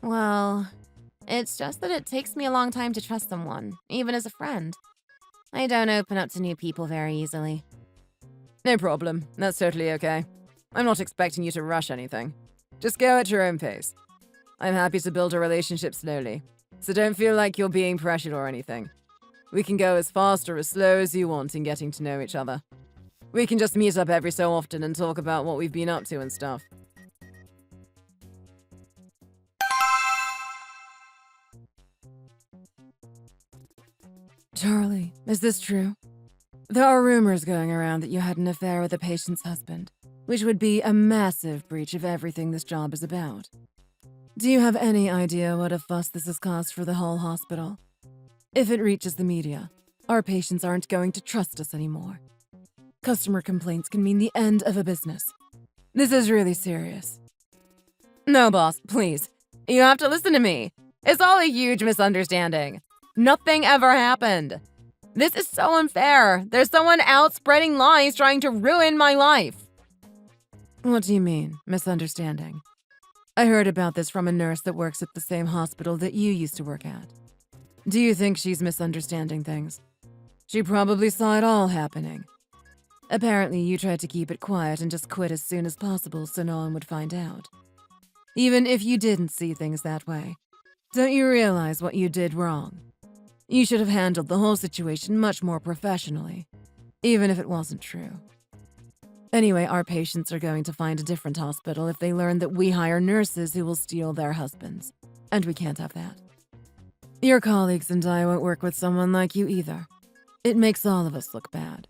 Well, it's just that it takes me a long time to trust someone, even as a friend. I don't open up to new people very easily. No problem. That's totally okay. I'm not expecting you to rush anything. Just go at your own pace. I'm happy to build a relationship slowly, so don't feel like you're being pressured or anything. We can go as fast or as slow as you want in getting to know each other. We can just meet up every so often and talk about what we've been up to and stuff. Charlie, is this true? There are rumors going around that you had an affair with a patient's husband, which would be a massive breach of everything this job is about. Do you have any idea what a fuss this has caused for the whole hospital? If it reaches the media, our patients aren't going to trust us anymore. Customer complaints can mean the end of a business. This is really serious. No, boss, please. You have to listen to me. It's all a huge misunderstanding. Nothing ever happened. This is so unfair. There's someone out spreading lies trying to ruin my life. What do you mean, misunderstanding? I heard about this from a nurse that works at the same hospital that you used to work at. Do you think she's misunderstanding things? She probably saw it all happening. Apparently, you tried to keep it quiet and just quit as soon as possible so no one would find out. Even if you didn't see things that way, don't you realize what you did wrong? You should have handled the whole situation much more professionally, even if it wasn't true. Anyway, our patients are going to find a different hospital if they learn that we hire nurses who will steal their husbands, and we can't have that. Your colleagues and I won't work with someone like you either. It makes all of us look bad.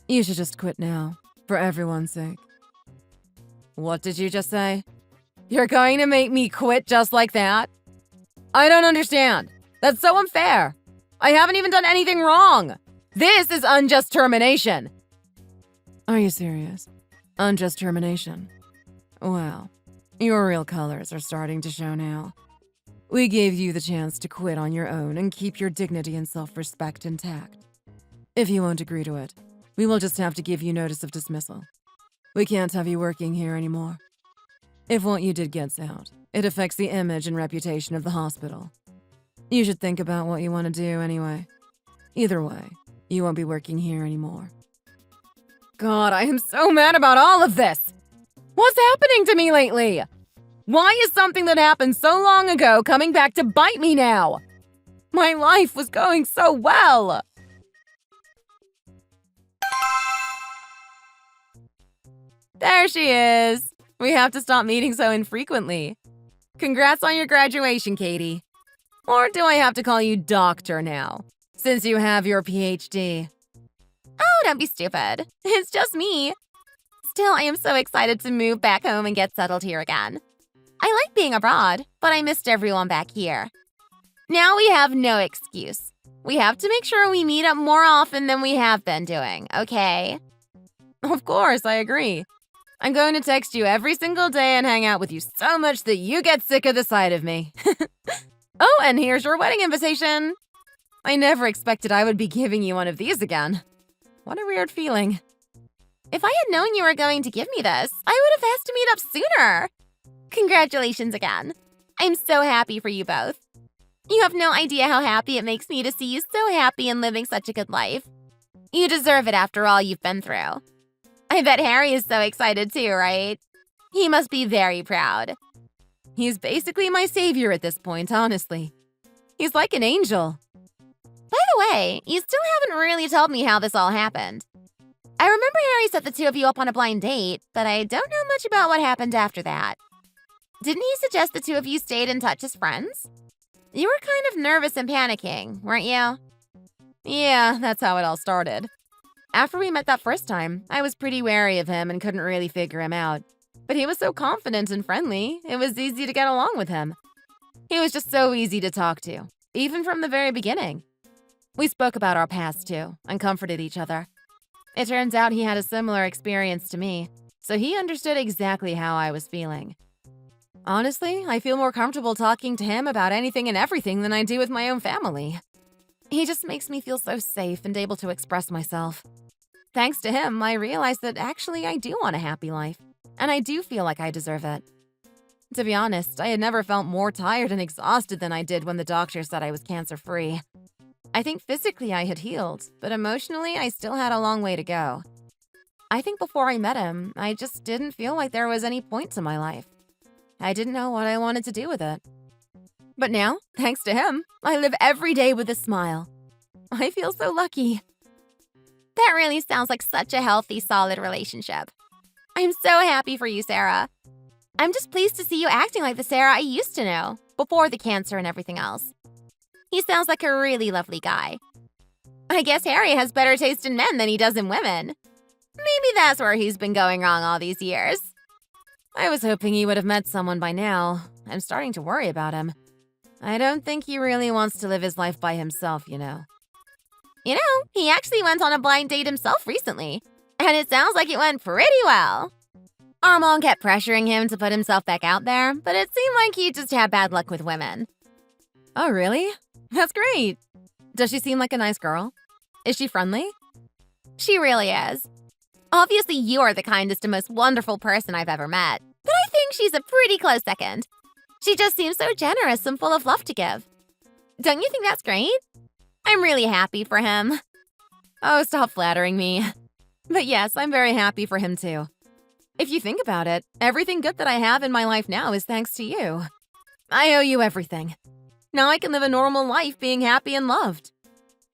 You should just quit now, for everyone's sake. What did you just say? You're going to make me quit just like that? I don't understand. That's so unfair. I haven't even done anything wrong. This is unjust termination. Are you serious? Unjust termination? Well, your real colors are starting to show now. We gave you the chance to quit on your own and keep your dignity and self-respect intact. If you won't agree to it, we will just have to give you notice of dismissal. We can't have you working here anymore. If what you did gets out, it affects the image and reputation of the hospital. You should think about what you want to do anyway. Either way, you won't be working here anymore. God, I am so mad about all of this! What's happening to me lately? Why is something that happened so long ago coming back to bite me now? My life was going so well! There she is! We have to stop meeting so infrequently. Congrats on your graduation, Katie. Or do I have to call you doctor now, since you have your PhD? Oh, don't be stupid. It's just me. Still, I am so excited to move back home and get settled here again. I like being abroad, but I missed everyone back here. Now we have no excuse. We have to make sure we meet up more often than we have been doing, okay? Of course, I agree. I'm going to text you every single day and hang out with you so much that you get sick of the sight of me. Oh, and here's your wedding invitation. I never expected I would be giving you one of these again. What a weird feeling. If I had known you were going to give me this, I would have asked to meet up sooner. Congratulations again. I'm so happy for you both. You have no idea how happy it makes me to see you so happy and living such a good life. You deserve it after all you've been through. I bet Harry is so excited too, right? He must be very proud. He's basically my savior at this point, honestly. He's like an angel. By the way, you still haven't really told me how this all happened. I remember Harry set the two of you up on a blind date, but I don't know much about what happened after that. Didn't he suggest the two of you stayed in touch as friends? You were kind of nervous and panicking, weren't you? Yeah, that's how it all started. After we met that first time, I was pretty wary of him and couldn't really figure him out. But he was so confident and friendly, it was easy to get along with him. He was just so easy to talk to, even from the very beginning. We spoke about our past too, and comforted each other. It turns out he had a similar experience to me, so he understood exactly how I was feeling. Honestly, I feel more comfortable talking to him about anything and everything than I do with my own family. He just makes me feel so safe and able to express myself. Thanks to him, I realized that actually I do want a happy life, and I do feel like I deserve it. To be honest, I had never felt more tired and exhausted than I did when the doctor said I was cancer-free. I think physically I had healed, but emotionally I still had a long way to go. I think before I met him, I just didn't feel like there was any point to my life. I didn't know what I wanted to do with it. But now, thanks to him, I live every day with a smile. I feel so lucky. That really sounds like such a healthy, solid relationship. I'm so happy for you, Sarah. I'm just pleased to see you acting like the Sarah I used to know, before the cancer and everything else. He sounds like a really lovely guy. I guess Harry has better taste in men than he does in women. Maybe that's where he's been going wrong all these years. I was hoping he would have met someone by now. I'm starting to worry about him. I don't think he really wants to live his life by himself, you know. You know, he actually went on a blind date himself recently, and it sounds like it went pretty well. Our mom kept pressuring him to put himself back out there, but it seemed like he just had bad luck with women. Oh, really? That's great. Does she seem like a nice girl? Is she friendly? She really is. Obviously, you are the kindest and most wonderful person I've ever met, but I think she's a pretty close second. She just seems so generous and full of love to give. Don't you think that's great? I'm really happy for him. Oh, stop flattering me. But yes, I'm very happy for him too. If you think about it, everything good that I have in my life now is thanks to you. I owe you everything. Now I can live a normal life being happy and loved.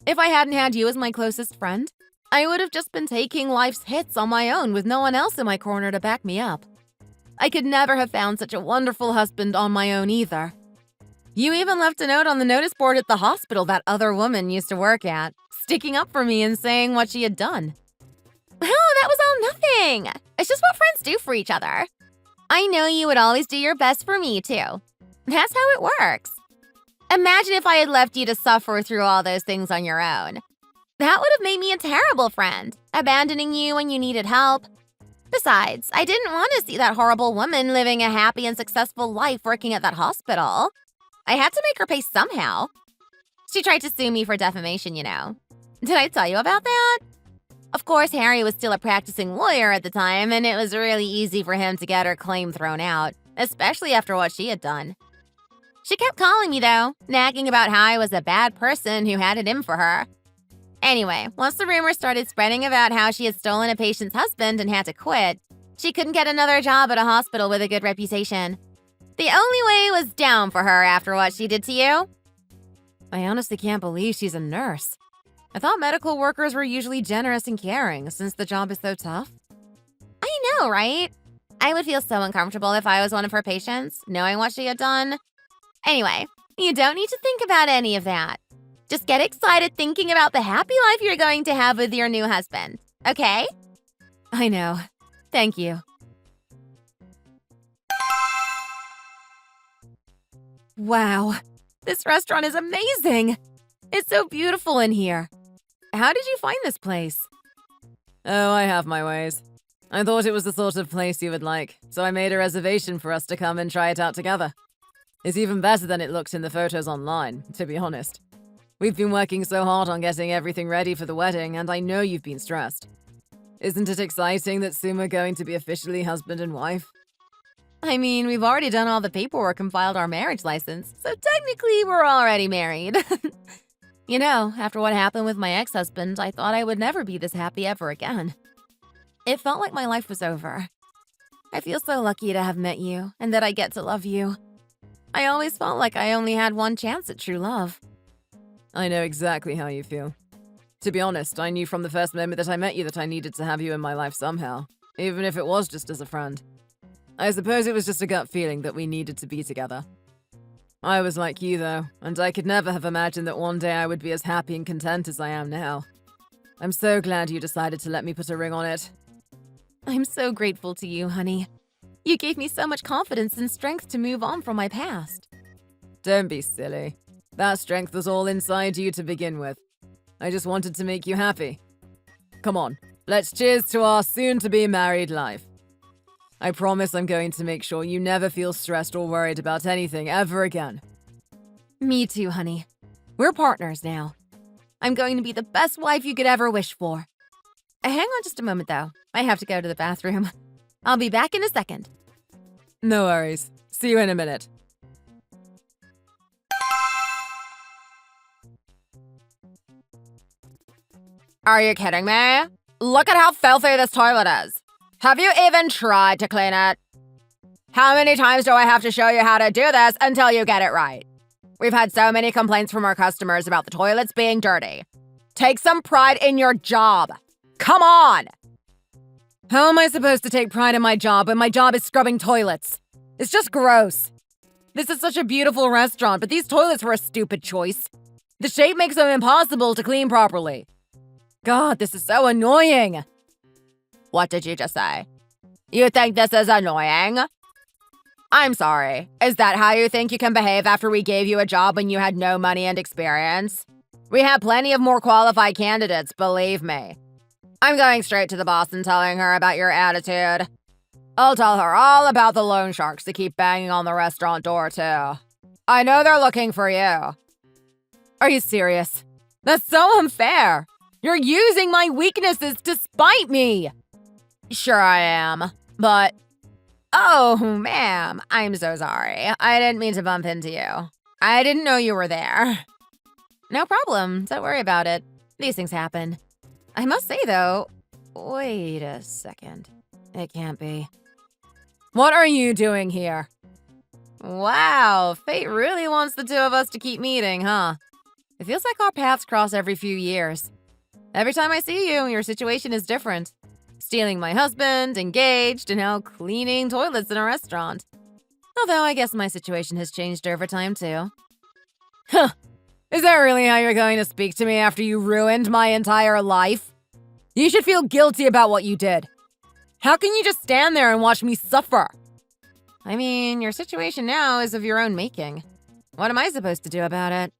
If I hadn't had you as my closest friend, I would have just been taking life's hits on my own with no one else in my corner to back me up. I could never have found such a wonderful husband on my own either. You even left a note on the notice board at the hospital that other woman used to work at, sticking up for me and saying what she had done. Oh, that was all nothing. It's just what friends do for each other. I know you would always do your best for me, too. That's how it works. Imagine if I had left you to suffer through all those things on your own. That would have made me a terrible friend, abandoning you when you needed help. Besides, I didn't want to see that horrible woman living a happy and successful life working at that hospital. I had to make her pay somehow. She tried to sue me for defamation, you know. Did I tell you about that? Of course, Harry was still a practicing lawyer at the time, and it was really easy for him to get her claim thrown out, especially after what she had done. She kept calling me, though, nagging about how I was a bad person who had it in for her. Anyway, once the rumors started spreading about how she had stolen a patient's husband and had to quit, she couldn't get another job at a hospital with a good reputation. The only way was down for her after what she did to you. I honestly can't believe she's a nurse. I thought medical workers were usually generous and caring since the job is so tough. I know, right? I would feel so uncomfortable if I was one of her patients, knowing what she had done. Anyway, you don't need to think about any of that. Just get excited thinking about the happy life you're going to have with your new husband, okay? I know. Thank you. Wow, this restaurant is amazing. It's so beautiful in here. How did you find this place? Oh, I have my ways. I thought it was the sort of place you would like, so I made a reservation for us to come and try it out together. It's even better than it looked in the photos online, to be honest. We've been working so hard on getting everything ready for the wedding, and I know you've been stressed. Isn't it exciting that soon we're going to be officially husband and wife? I mean, we've already done all the paperwork and filed our marriage license, so technically we're already married. You know, after what happened with my ex-husband, I thought I would never be this happy ever again. It felt like my life was over. I feel so lucky to have met you, and that I get to love you. I always felt like I only had one chance at true love. I know exactly how you feel. To be honest, I knew from the first moment that I met you that I needed to have you in my life somehow, even if it was just as a friend. I suppose it was just a gut feeling that we needed to be together. I was like you, though, and I could never have imagined that one day I would be as happy and content as I am now. I'm so glad you decided to let me put a ring on it. I'm so grateful to you, honey. You gave me so much confidence and strength to move on from my past. Don't be silly. That strength was all inside you to begin with. I just wanted to make you happy. Come on, let's cheers to our soon-to-be married life. I promise I'm going to make sure you never feel stressed or worried about anything ever again. Me too, honey. We're partners now. I'm going to be the best wife you could ever wish for. Hang on just a moment, though. I have to go to the bathroom. I'll be back in a second. No worries. See you in a minute. Are you kidding me? Look at how filthy this toilet is. Have you even tried to clean it? How many times do I have to show you how to do this until you get it right? We've had so many complaints from our customers about the toilets being dirty. Take some pride in your job. Come on! How am I supposed to take pride in my job when my job is scrubbing toilets? It's just gross. This is such a beautiful restaurant, but these toilets were a stupid choice. The shape makes them impossible to clean properly. God, this is so annoying. What did you just say? You think this is annoying? I'm sorry. Is that how you think you can behave after we gave you a job when you had no money and experience? We have plenty of more qualified candidates, believe me. I'm going straight to the boss and telling her about your attitude. I'll tell her all about the loan sharks that keep banging on the restaurant door, too. I know they're looking for you. Are you serious? That's so unfair. You're using my weaknesses to spite me. Sure I am, but... Oh, ma'am, I'm so sorry. I didn't mean to bump into you. I didn't know you were there. No problem. Don't worry about it. These things happen. I must say, though... Wait a second. It can't be. What are you doing here? Wow, fate really wants the two of us to keep meeting, huh? It feels like our paths cross every few years. Every time I see you, your situation is different. Stealing my husband, engaged, and now cleaning toilets in a restaurant. Although I guess my situation has changed over time, too. Huh. Is that really how you're going to speak to me after you ruined my entire life? You should feel guilty about what you did. How can you just stand there and watch me suffer? I mean, your situation now is of your own making. What am I supposed to do about it?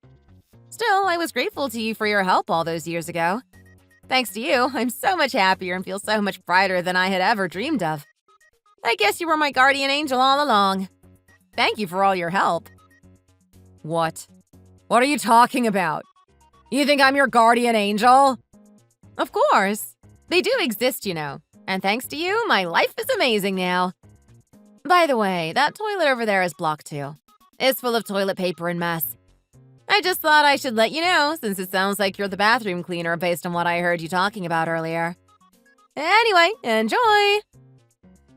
Still, I was grateful to you for your help all those years ago. Thanks to you, I'm so much happier and feel so much brighter than I had ever dreamed of. I guess you were my guardian angel all along. Thank you for all your help. What? What are you talking about? You think I'm your guardian angel? Of course. They do exist, you know. And thanks to you, my life is amazing now. By the way, that toilet over there is blocked too. It's full of toilet paper and mess. I just thought I should let you know, since it sounds like you're the bathroom cleaner based on what I heard you talking about earlier. Anyway, enjoy!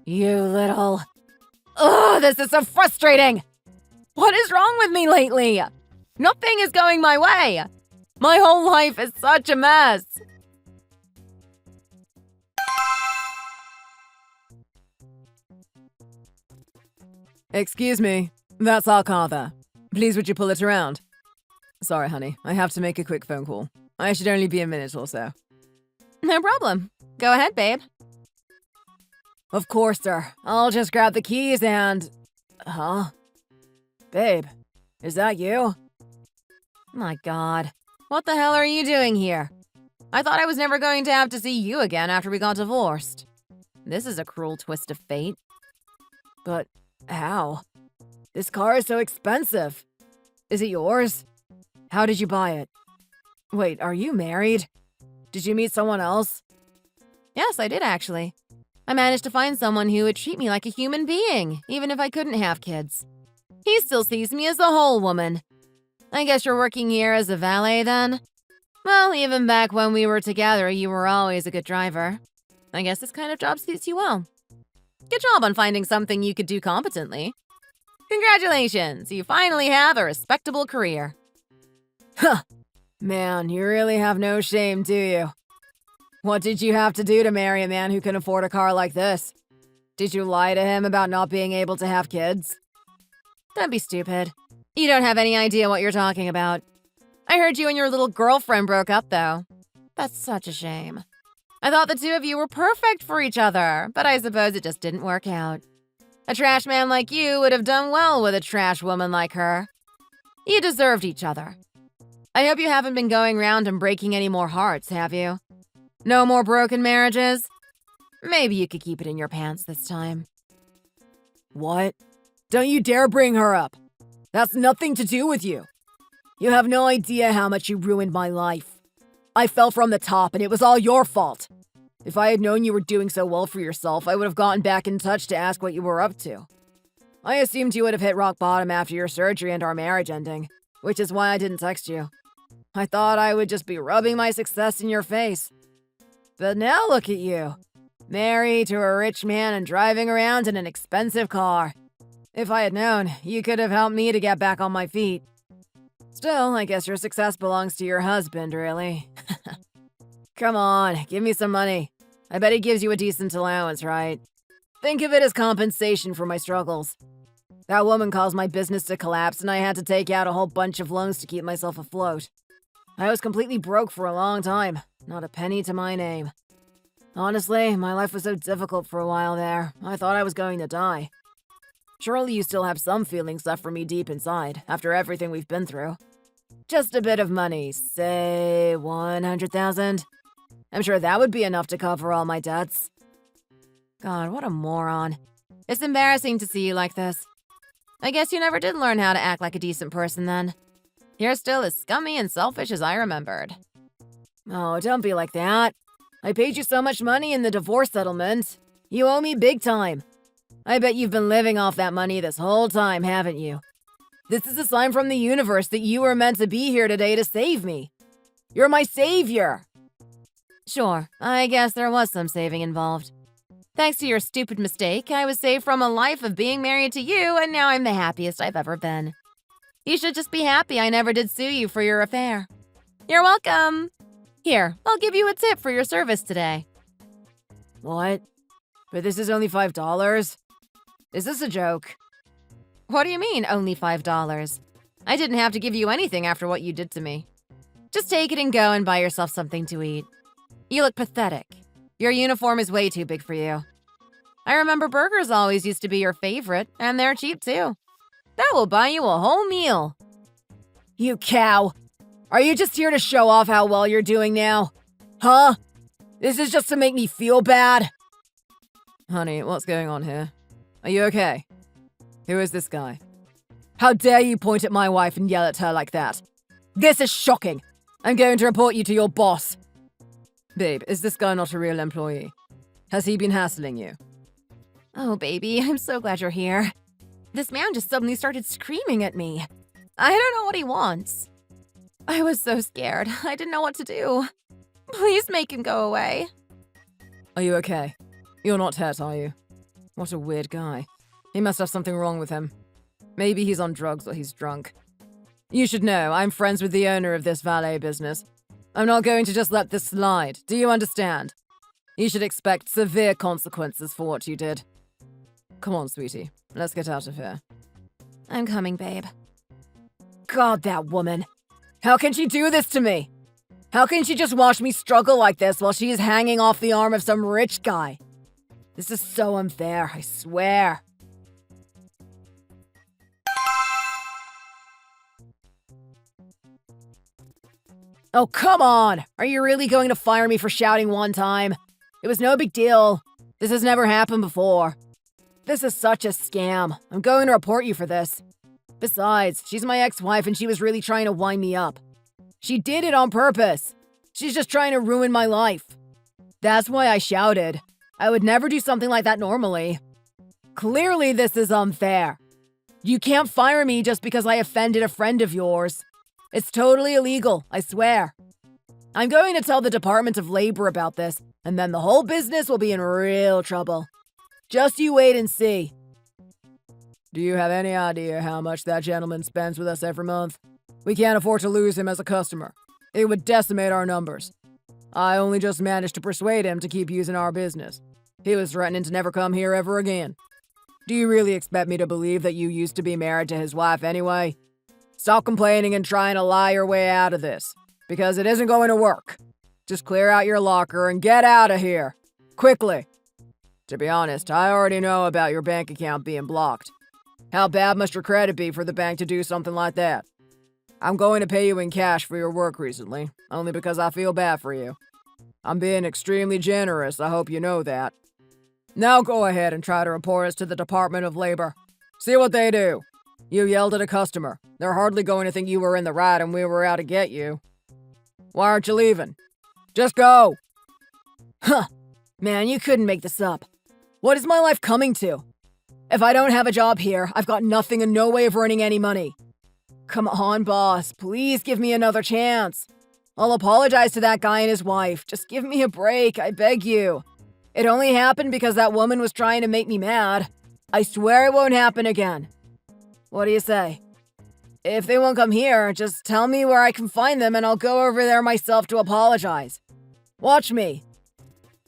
You little... Ugh, this is so frustrating! What is wrong with me lately? Nothing is going my way! My whole life is such a mess! Excuse me, that's our car there. Please would you pull it around? Sorry, honey, I have to make a quick phone call. I should only be a minute or so. No problem. Go ahead, babe. Of course, sir. I'll just grab the keys and... Huh? Babe, is that you? My God. What the hell are you doing here? I thought I was never going to have to see you again after we got divorced. This is a cruel twist of fate. But how? This car is so expensive. Is it yours? How did you buy it? Wait, are you married? Did you meet someone else? Yes, I did actually. I managed to find someone who would treat me like a human being, even if I couldn't have kids. He still sees me as a whole woman. I guess you're working here as a valet then? Well, even back when we were together, you were always a good driver. I guess this kind of job suits you well. Good job on finding something you could do competently. Congratulations, you finally have a respectable career. Huh. Man, you really have no shame, do you? What did you have to do to marry a man who can afford a car like this? Did you lie to him about not being able to have kids? Don't be stupid. You don't have any idea what you're talking about. I heard you and your little girlfriend broke up, though. That's such a shame. I thought the two of you were perfect for each other, but I suppose it just didn't work out. A trash man like you would have done well with a trash woman like her. You deserved each other. I hope you haven't been going round and breaking any more hearts, have you? No more broken marriages? Maybe you could keep it in your pants this time. What? Don't you dare bring her up. That's nothing to do with you. You have no idea how much you ruined my life. I fell from the top and it was all your fault. If I had known you were doing so well for yourself, I would have gotten back in touch to ask what you were up to. I assumed you would have hit rock bottom after your surgery and our marriage ending, which is why I didn't text you. I thought I would just be rubbing my success in your face. But now look at you. Married to a rich man and driving around in an expensive car. If I had known, you could have helped me to get back on my feet. Still, I guess your success belongs to your husband, really. Come on, give me some money. I bet he gives you a decent allowance, right? Think of it as compensation for my struggles. That woman caused my business to collapse and I had to take out a whole bunch of loans to keep myself afloat. I was completely broke for a long time, not a penny to my name. Honestly, my life was so difficult for a while there, I thought I was going to die. Surely you still have some feelings left for me deep inside, after everything we've been through. Just a bit of money, say 100,000. I'm sure that would be enough to cover all my debts. God, what a moron. It's embarrassing to see you like this. I guess you never did learn how to act like a decent person then. You're still as scummy and selfish as I remembered. Oh, don't be like that. I paid you so much money in the divorce settlement. You owe me big time. I bet you've been living off that money this whole time, haven't you? This is a sign from the universe that you were meant to be here today to save me. You're my savior. Sure, I guess there was some saving involved. Thanks to your stupid mistake, I was saved from a life of being married to you, and now I'm the happiest I've ever been. You should just be happy I never did sue you for your affair. You're welcome. Here, I'll give you a tip for your service today. What? But this is only $5? Is this a joke? What do you mean, only $5? I didn't have to give you anything after what you did to me. Just take it and go and buy yourself something to eat. You look pathetic. Your uniform is way too big for you. I remember burgers always used to be your favorite, and they're cheap too. That will buy you a whole meal. You cow! Are you just here to show off how well you're doing now? Huh? This is just to make me feel bad? Honey, what's going on here? Are you okay? Who is this guy? How dare you point at my wife and yell at her like that? This is shocking! I'm going to report you to your boss. Babe, is this guy not a real employee? Has he been hassling you? Oh, baby, I'm so glad you're here. This man just suddenly started screaming at me. I don't know what he wants. I was so scared. I didn't know what to do. Please make him go away. Are you okay? You're not hurt, are you? What a weird guy. He must have something wrong with him. Maybe he's on drugs or he's drunk. You should know, I'm friends with the owner of this valet business. I'm not going to just let this slide, do you understand? You should expect severe consequences for what you did. Come on, sweetie. Let's get out of here. I'm coming, babe. God, that woman. How can she do this to me? How can she just watch me struggle like this while she is hanging off the arm of some rich guy? This is so unfair, I swear. Oh, come on! Are you really going to fire me for shouting one time? It was no big deal. This has never happened before. This is such a scam. I'm going to report you for this. Besides, she's my ex-wife and she was really trying to wind me up. She did it on purpose. She's just trying to ruin my life. That's why I shouted. I would never do something like that normally. Clearly this is unfair. You can't fire me just because I offended a friend of yours. It's totally illegal, I swear. I'm going to tell the Department of Labor about this, and then the whole business will be in real trouble. Just you wait and see. Do you have any idea how much that gentleman spends with us every month? We can't afford to lose him as a customer. It would decimate our numbers. I only just managed to persuade him to keep using our business. He was threatening to never come here ever again. Do you really expect me to believe that you used to be married to his wife anyway? Stop complaining and trying to lie your way out of this, because it isn't going to work. Just clear out your locker and get out of here. Quickly. To be honest, I already know about your bank account being blocked. How bad must your credit be for the bank to do something like that? I'm going to pay you in cash for your work recently, only because I feel bad for you. I'm being extremely generous, I hope you know that. Now go ahead and try to report us to the Department of Labor. See what they do. You yelled at a customer. They're hardly going to think you were in the right and we were out to get you. Why aren't you leaving? Just go! Huh. Man, you couldn't make this up. What is my life coming to? If I don't have a job here, I've got nothing and no way of earning any money. Come on, boss. Please give me another chance. I'll apologize to that guy and his wife. Just give me a break, I beg you. It only happened because that woman was trying to make me mad. I swear it won't happen again. What do you say? If they won't come here, just tell me where I can find them and I'll go over there myself to apologize. Watch me.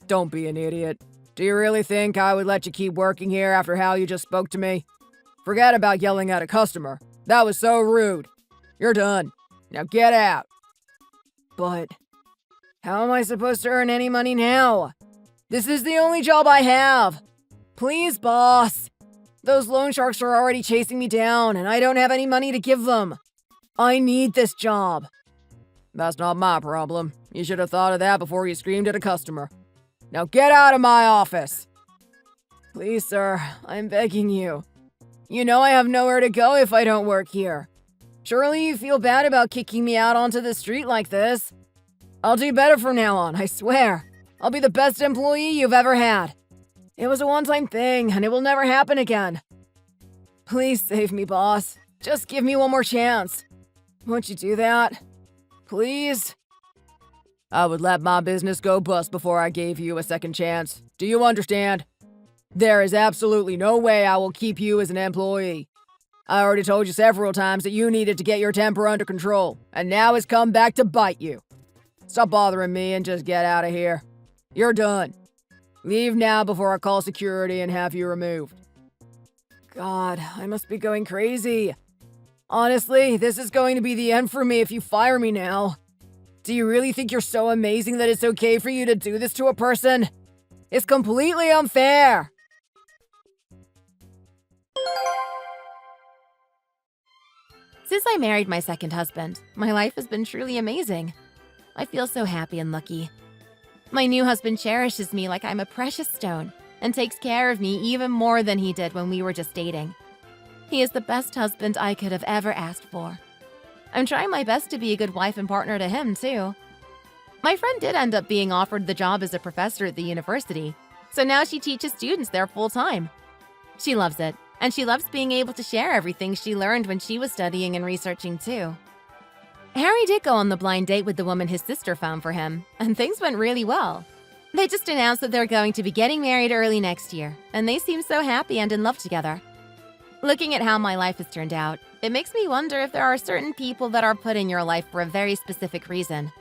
Don't be an idiot. Do you really think I would let you keep working here after how you just spoke to me? Forget about yelling at a customer. That was so rude. You're done. Now get out. But how am I supposed to earn any money now? This is the only job I have. Please, boss. Those loan sharks are already chasing me down, and I don't have any money to give them. I need this job. That's not my problem. You should have thought of that before you screamed at a customer. Now get out of my office! Please, sir, I'm begging you. You know I have nowhere to go if I don't work here. Surely you feel bad about kicking me out onto the street like this. I'll do better from now on, I swear. I'll be the best employee you've ever had. It was a one-time thing, and it will never happen again. Please save me, boss. Just give me one more chance. Won't you do that? Please? I would let my business go bust before I gave you a second chance. Do you understand? There is absolutely no way I will keep you as an employee. I already told you several times that you needed to get your temper under control, and now it's come back to bite you. Stop bothering me and just get out of here. You're done. Leave now before I call security and have you removed. God, I must be going crazy. Honestly, this is going to be the end for me if you fire me now. Do you really think you're so amazing that it's okay for you to do this to a person? It's completely unfair. Since I married my second husband, my life has been truly amazing. I feel so happy and lucky. My new husband cherishes me like I'm a precious stone and takes care of me even more than he did when we were just dating. He is the best husband I could have ever asked for. I'm trying my best to be a good wife and partner to him, too. My friend did end up being offered the job as a professor at the university, so now she teaches students there full-time. She loves it, and she loves being able to share everything she learned when she was studying and researching, too. Harry did go on the blind date with the woman his sister found for him, and things went really well. They just announced that they're going to be getting married early next year, and they seem so happy and in love together. Looking at how my life has turned out, it makes me wonder if there are certain people that are put in your life for a very specific reason.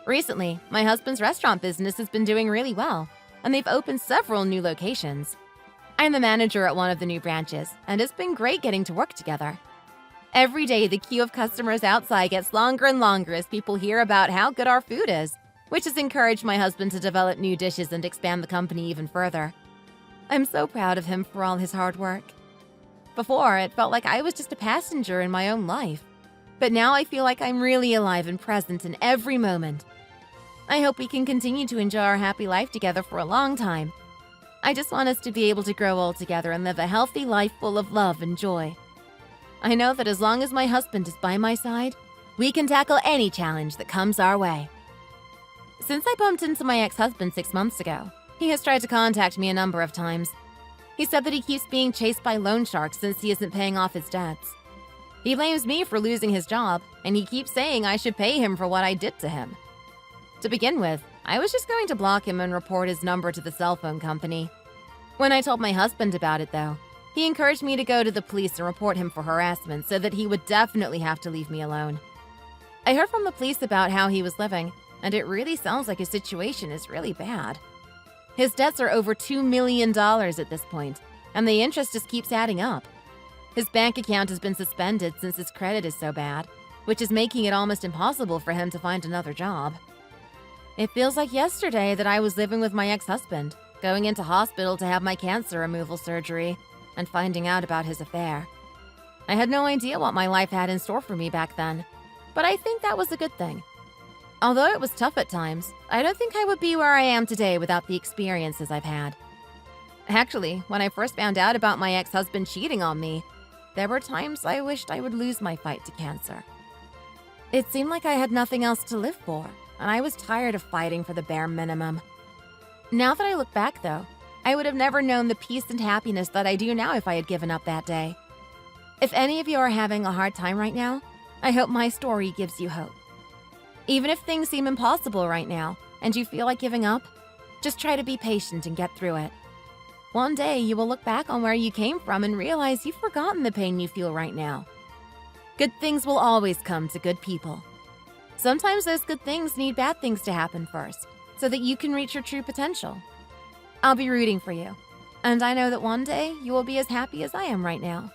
Recently, my husband's restaurant business has been doing really well, and they've opened several new locations. I'm the manager at one of the new branches, and it's been great getting to work together. Every day, the queue of customers outside gets longer and longer as people hear about how good our food is, which has encouraged my husband to develop new dishes and expand the company even further. I'm so proud of him for all his hard work. Before, it felt like I was just a passenger in my own life, but now I feel like I'm really alive and present in every moment. I hope we can continue to enjoy our happy life together for a long time. I just want us to be able to grow old together and live a healthy life full of love and joy. I know that as long as my husband is by my side, we can tackle any challenge that comes our way. Since I bumped into my ex-husband 6 months ago, he has tried to contact me a number of times. He said that he keeps being chased by loan sharks since he isn't paying off his debts. He blames me for losing his job, and he keeps saying I should pay him for what I did to him. To begin with, I was just going to block him and report his number to the cell phone company. When I told my husband about it, though, he encouraged me to go to the police and report him for harassment so that he would definitely have to leave me alone. I heard from the police about how he was living, and it really sounds like his situation is really bad. His debts are over $2 million at this point, and the interest just keeps adding up. His bank account has been suspended since his credit is so bad, which is making it almost impossible for him to find another job. It feels like yesterday that I was living with my ex-husband, going into hospital to have my cancer removal surgery, and finding out about his affair. I had no idea what my life had in store for me back then, but I think that was a good thing. Although it was tough at times, I don't think I would be where I am today without the experiences I've had. Actually, when I first found out about my ex-husband cheating on me, there were times I wished I would lose my fight to cancer. It seemed like I had nothing else to live for, and I was tired of fighting for the bare minimum. Now that I look back, though, I would have never known the peace and happiness that I do now if I had given up that day. If any of you are having a hard time right now, I hope my story gives you hope. Even if things seem impossible right now and you feel like giving up, just try to be patient and get through it. One day you will look back on where you came from and realize you've forgotten the pain you feel right now. Good things will always come to good people. Sometimes those good things need bad things to happen first, so that you can reach your true potential. I'll be rooting for you, and I know that one day you will be as happy as I am right now.